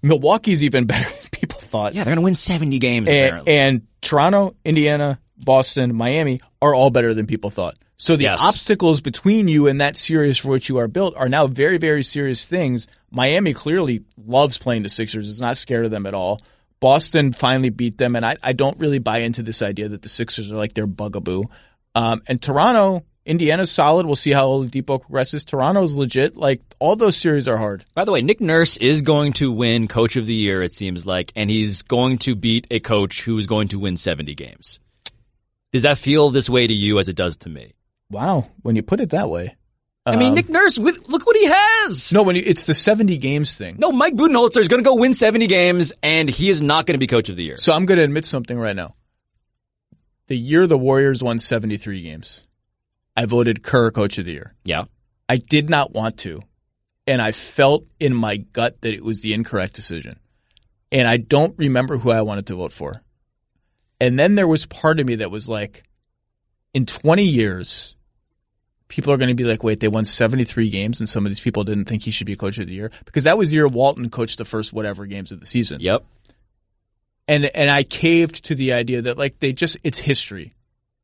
Milwaukee's even better than people thought. Yeah, they're going to win 70 games, apparently. And Toronto, Indiana, Boston, Miami are all better than people thought. So the obstacles between you and that series for which you are built are now very, very serious things. Miami clearly loves playing the Sixers. Is not scared of them at all. Boston finally beat them, and I don't really buy into this idea that the Sixers are like their bugaboo. And Toronto, Indiana's solid. We'll see how Oladipo progresses. Toronto's legit. Like, all those series are hard. By the way, Nick Nurse is going to win Coach of the Year, it seems like, and he's going to beat a coach who is going to win 70 games. Does that feel this way to you as it does to me? Wow, when you put it that way. I mean, Nick Nurse, look what he has. No, it's the 70 games thing. No, Mike Budenholzer is going to go win 70 games, and he is not going to be Coach of the Year. So I'm going to admit something right now. The year the Warriors won 73 games, I voted Kerr Coach of the Year. Yeah. I did not want to, and I felt in my gut that it was the incorrect decision. And I don't remember who I wanted to vote for. And then there was part of me that was like, in 20 years, people are going to be like, wait, they won 73 games and some of these people didn't think he should be Coach of the Year? Because that was the year Walton coached the first whatever games of the season. Yep. And I caved to the idea that, like, it's history.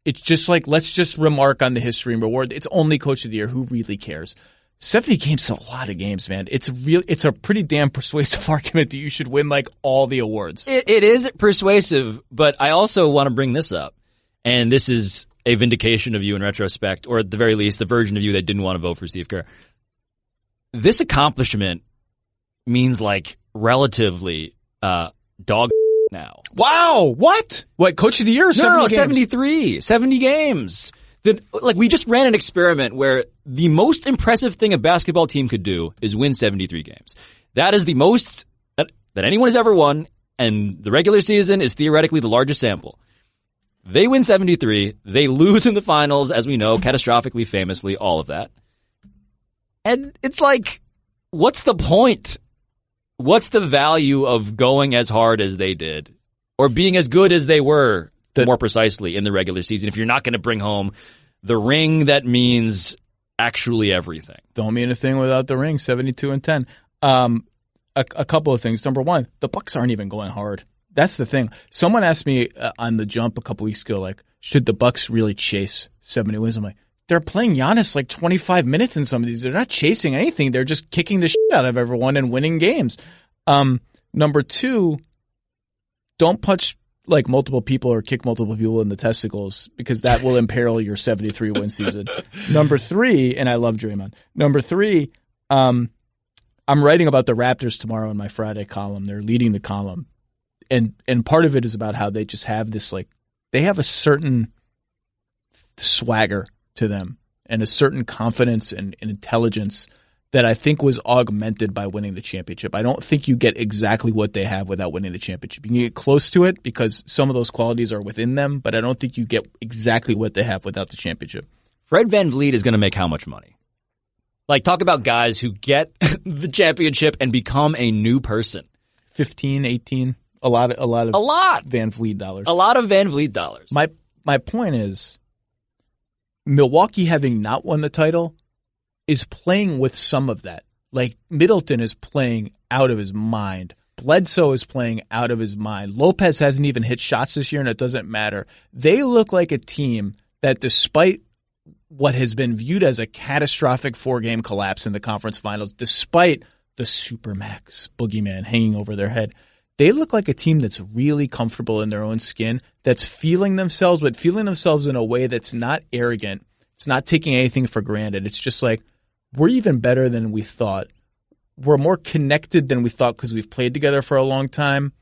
It's just like, let's just remark on the history and reward. It's only Coach of the Year. Who really cares? 70 games is a lot of games, man. It's a pretty damn persuasive argument that you should win, like, all the awards. It is persuasive, but I also want to bring this up. And this is a vindication of you in retrospect, or at the very least, the version of you that didn't want to vote for Steve Kerr. This accomplishment means, like, relatively dog now. Wow! What? Coach of the Year or 70 games? 73. 70 games. We just ran an experiment where the most impressive thing a basketball team could do is win 73 games. That is the most that anyone has ever won, and the regular season is theoretically the largest sample. They win 73. They lose in the finals, as we know, catastrophically, famously, all of that. And it's like, what's the point? What's the value of going as hard as they did? Or being as good as they were, more precisely, in the regular season, if you're not going to bring home the ring that means actually everything? Don't mean a thing without the ring, 72-10. A couple of things. Number one, the Bucks aren't even going hard. That's the thing. Someone asked me on the jump a couple weeks ago, like, should the Bucks really chase 70 wins? I'm like, they're playing Giannis like 25 minutes in some of these. They're not chasing anything. They're just kicking the shit out of everyone and winning games. Number two, don't punch like multiple people or kick multiple people in the testicles, because that will imperil your 73 win season. Number three, and I love Draymond. Number three, I'm writing about the Raptors tomorrow in my Friday column. They're leading the column. And part of it is about how they just have this, like, they have a certain swagger to them and a certain confidence and intelligence that I think was augmented by winning the championship. I don't think you get exactly what they have without winning the championship. You can get close to it because some of those qualities are within them, but I don't think you get exactly what they have without the championship. Fred VanVleet is going to make how much money? Like, talk about guys who get the championship and become a new person. 15, 18. A lot of Van Vliet dollars. A lot of Van Vliet dollars. My point is, Milwaukee, having not won the title, is playing with some of that. Like, Middleton is playing out of his mind. Bledsoe is playing out of his mind. Lopez hasn't even hit shots this year, and it doesn't matter. They look like a team that, despite what has been viewed as a catastrophic 4-game collapse in the conference finals, despite the Supermax boogeyman hanging over their head, they look like a team that's really comfortable in their own skin, that's feeling themselves, but feeling themselves in a way that's not arrogant. It's not taking anything for granted. It's just like, we're even better than we thought. We're more connected than we thought because we've played together for a long time.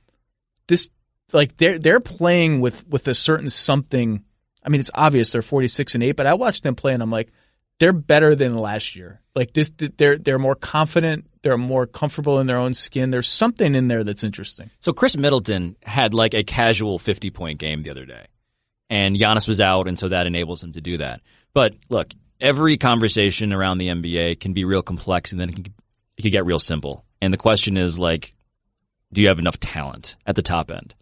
This, like, they're playing with a certain something. I mean, it's obvious they're 46-8, but I watched them play and I'm like, they're better than last year. Like this, they're more confident. They're more comfortable in their own skin. There's something in there that's interesting. So Chris Middleton had like a casual 50-point game the other day, and Giannis was out, and so that enables him to do that. But look, every conversation around the NBA can be real complex, and then it can get real simple. And the question is, like, do you have enough talent at the top end?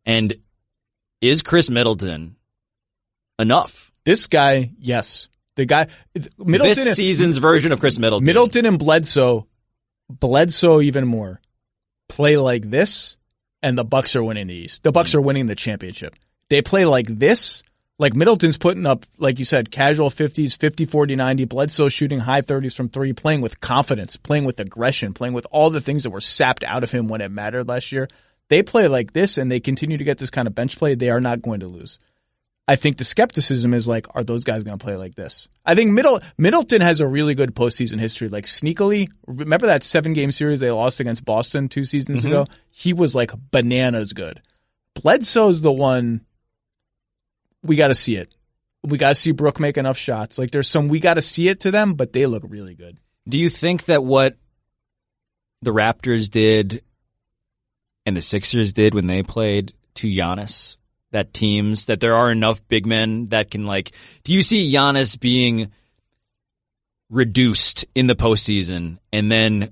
And is Chris Middleton enough? This guy, yes. The guy, Middleton, this season's version of Chris Middleton. Middleton and Bledsoe even more, play like this, and the Bucks are winning the East. The Bucks are winning the championship. They play like this, like Middleton's putting up, like you said, casual 50s, 50, 40, 90. Bledsoe shooting high 30s from three, playing with confidence, playing with aggression, playing with all the things that were sapped out of him when it mattered last year. They play like this, and they continue to get this kind of bench play. They are not going to lose. I think the skepticism is like, are those guys going to play like this? I think Middleton has a really good postseason history. Like sneakily, remember that 7-game series they lost against Boston 2 seasons ago? He was like bananas good. Bledsoe's the one, we got to see it. We got to see Brook make enough shots. Like there's some, we got to see it to them, but they look really good. Do you think that what the Raptors did and the Sixers did when they played to Giannis, that there are enough big men that can, like, do you see Giannis being reduced in the postseason and then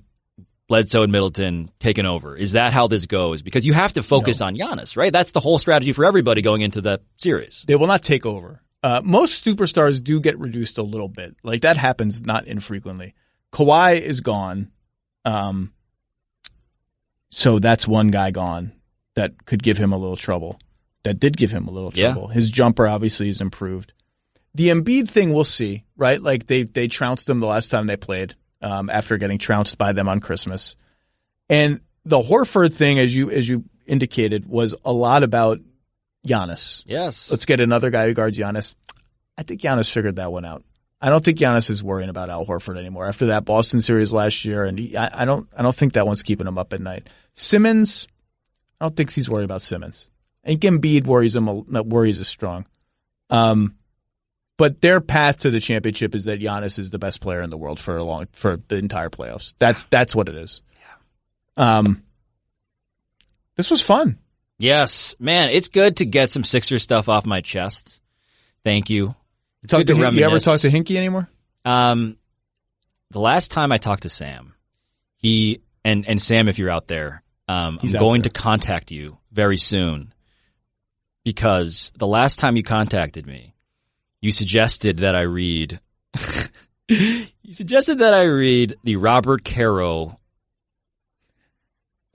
Bledsoe and Middleton taken over? Is that how this goes? Because you have to focus on Giannis, right? That's the whole strategy for everybody going into the series. They will not take over. Most superstars do get reduced a little bit. Like that happens not infrequently. Kawhi is gone. So that's one guy gone that could give him a little trouble. That did give him a little trouble. Yeah. His jumper obviously is improved. The Embiid thing we'll see, right? Like they trounced them the last time they played after getting trounced by them on Christmas. And the Horford thing, as you indicated, was a lot about Giannis. Yes. Let's get another guy who guards Giannis. I think Giannis figured that one out. I don't think Giannis is worrying about Al Horford anymore after that Boston series last year, and I don't think that one's keeping him up at night. Simmons, I don't think he's worried about Simmons. I think Embiid worries is strong. But their path to the championship is that Giannis is the best player in the world for the entire playoffs. That's what it is. Yeah. This was fun. Yes, man, it's good to get some Sixers stuff off my chest. Thank you. You ever talk to Hinkie anymore? The last time I talked to Sam, and Sam, if you're out there, I'm going to contact you very soon. Because the last time you contacted me, you suggested that I read the Robert Caro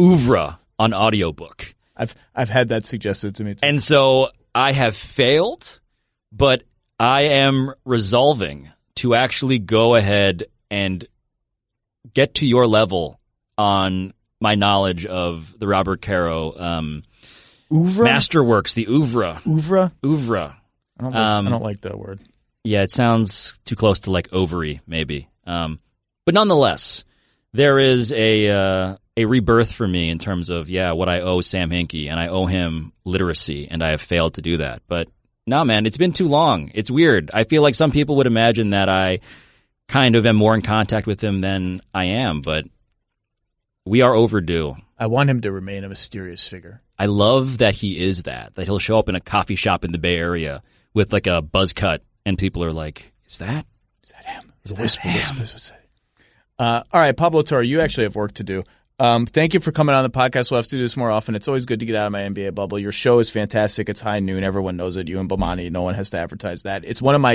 oeuvre on audiobook. I've had that suggested to me too. And so I have failed, but I am resolving to actually go ahead and get to your level on my knowledge of the Robert Caro oeuvre? Masterworks, the oeuvre. Oeuvre. I don't like that word. Yeah, it sounds too close to like ovary, maybe. But nonetheless, there is a rebirth for me in terms of, what I owe Sam Hinkie, and I owe him literacy, and I have failed to do that. But no, man, it's been too long. It's weird. I feel like some people would imagine that I kind of am more in contact with him than I am, but we are overdue. I want him to remain a mysterious figure. I love that he is that he'll show up in a coffee shop in the Bay Area with like a buzz cut, and people are like, is that him? Whisper. All right, Pablo Torre, you actually have work to do. Thank you for coming on the podcast. We'll have to do this more often. It's always good to get out of my NBA bubble. Your show is fantastic. It's high noon. Everyone knows it. You and Bomani. No one has to advertise that. It's one of my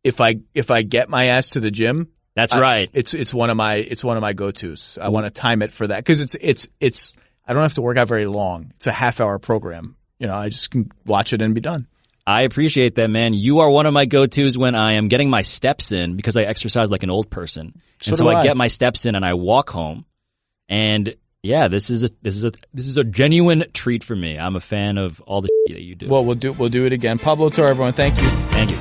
if I get my ass to the gym. That's right. It's one of my go-tos. I want to time it for that because it's I don't have to work out very long. It's a half-hour program. I just can watch it and be done. I appreciate that, man. You are one of my go-tos when I am getting my steps in because I exercise like an old person. So I get my steps in and I walk home. And yeah, this is a genuine treat for me. I'm a fan of all the shit that you do. Well, we'll do it again. Pablo Torre, everyone. Thank you. Thank you.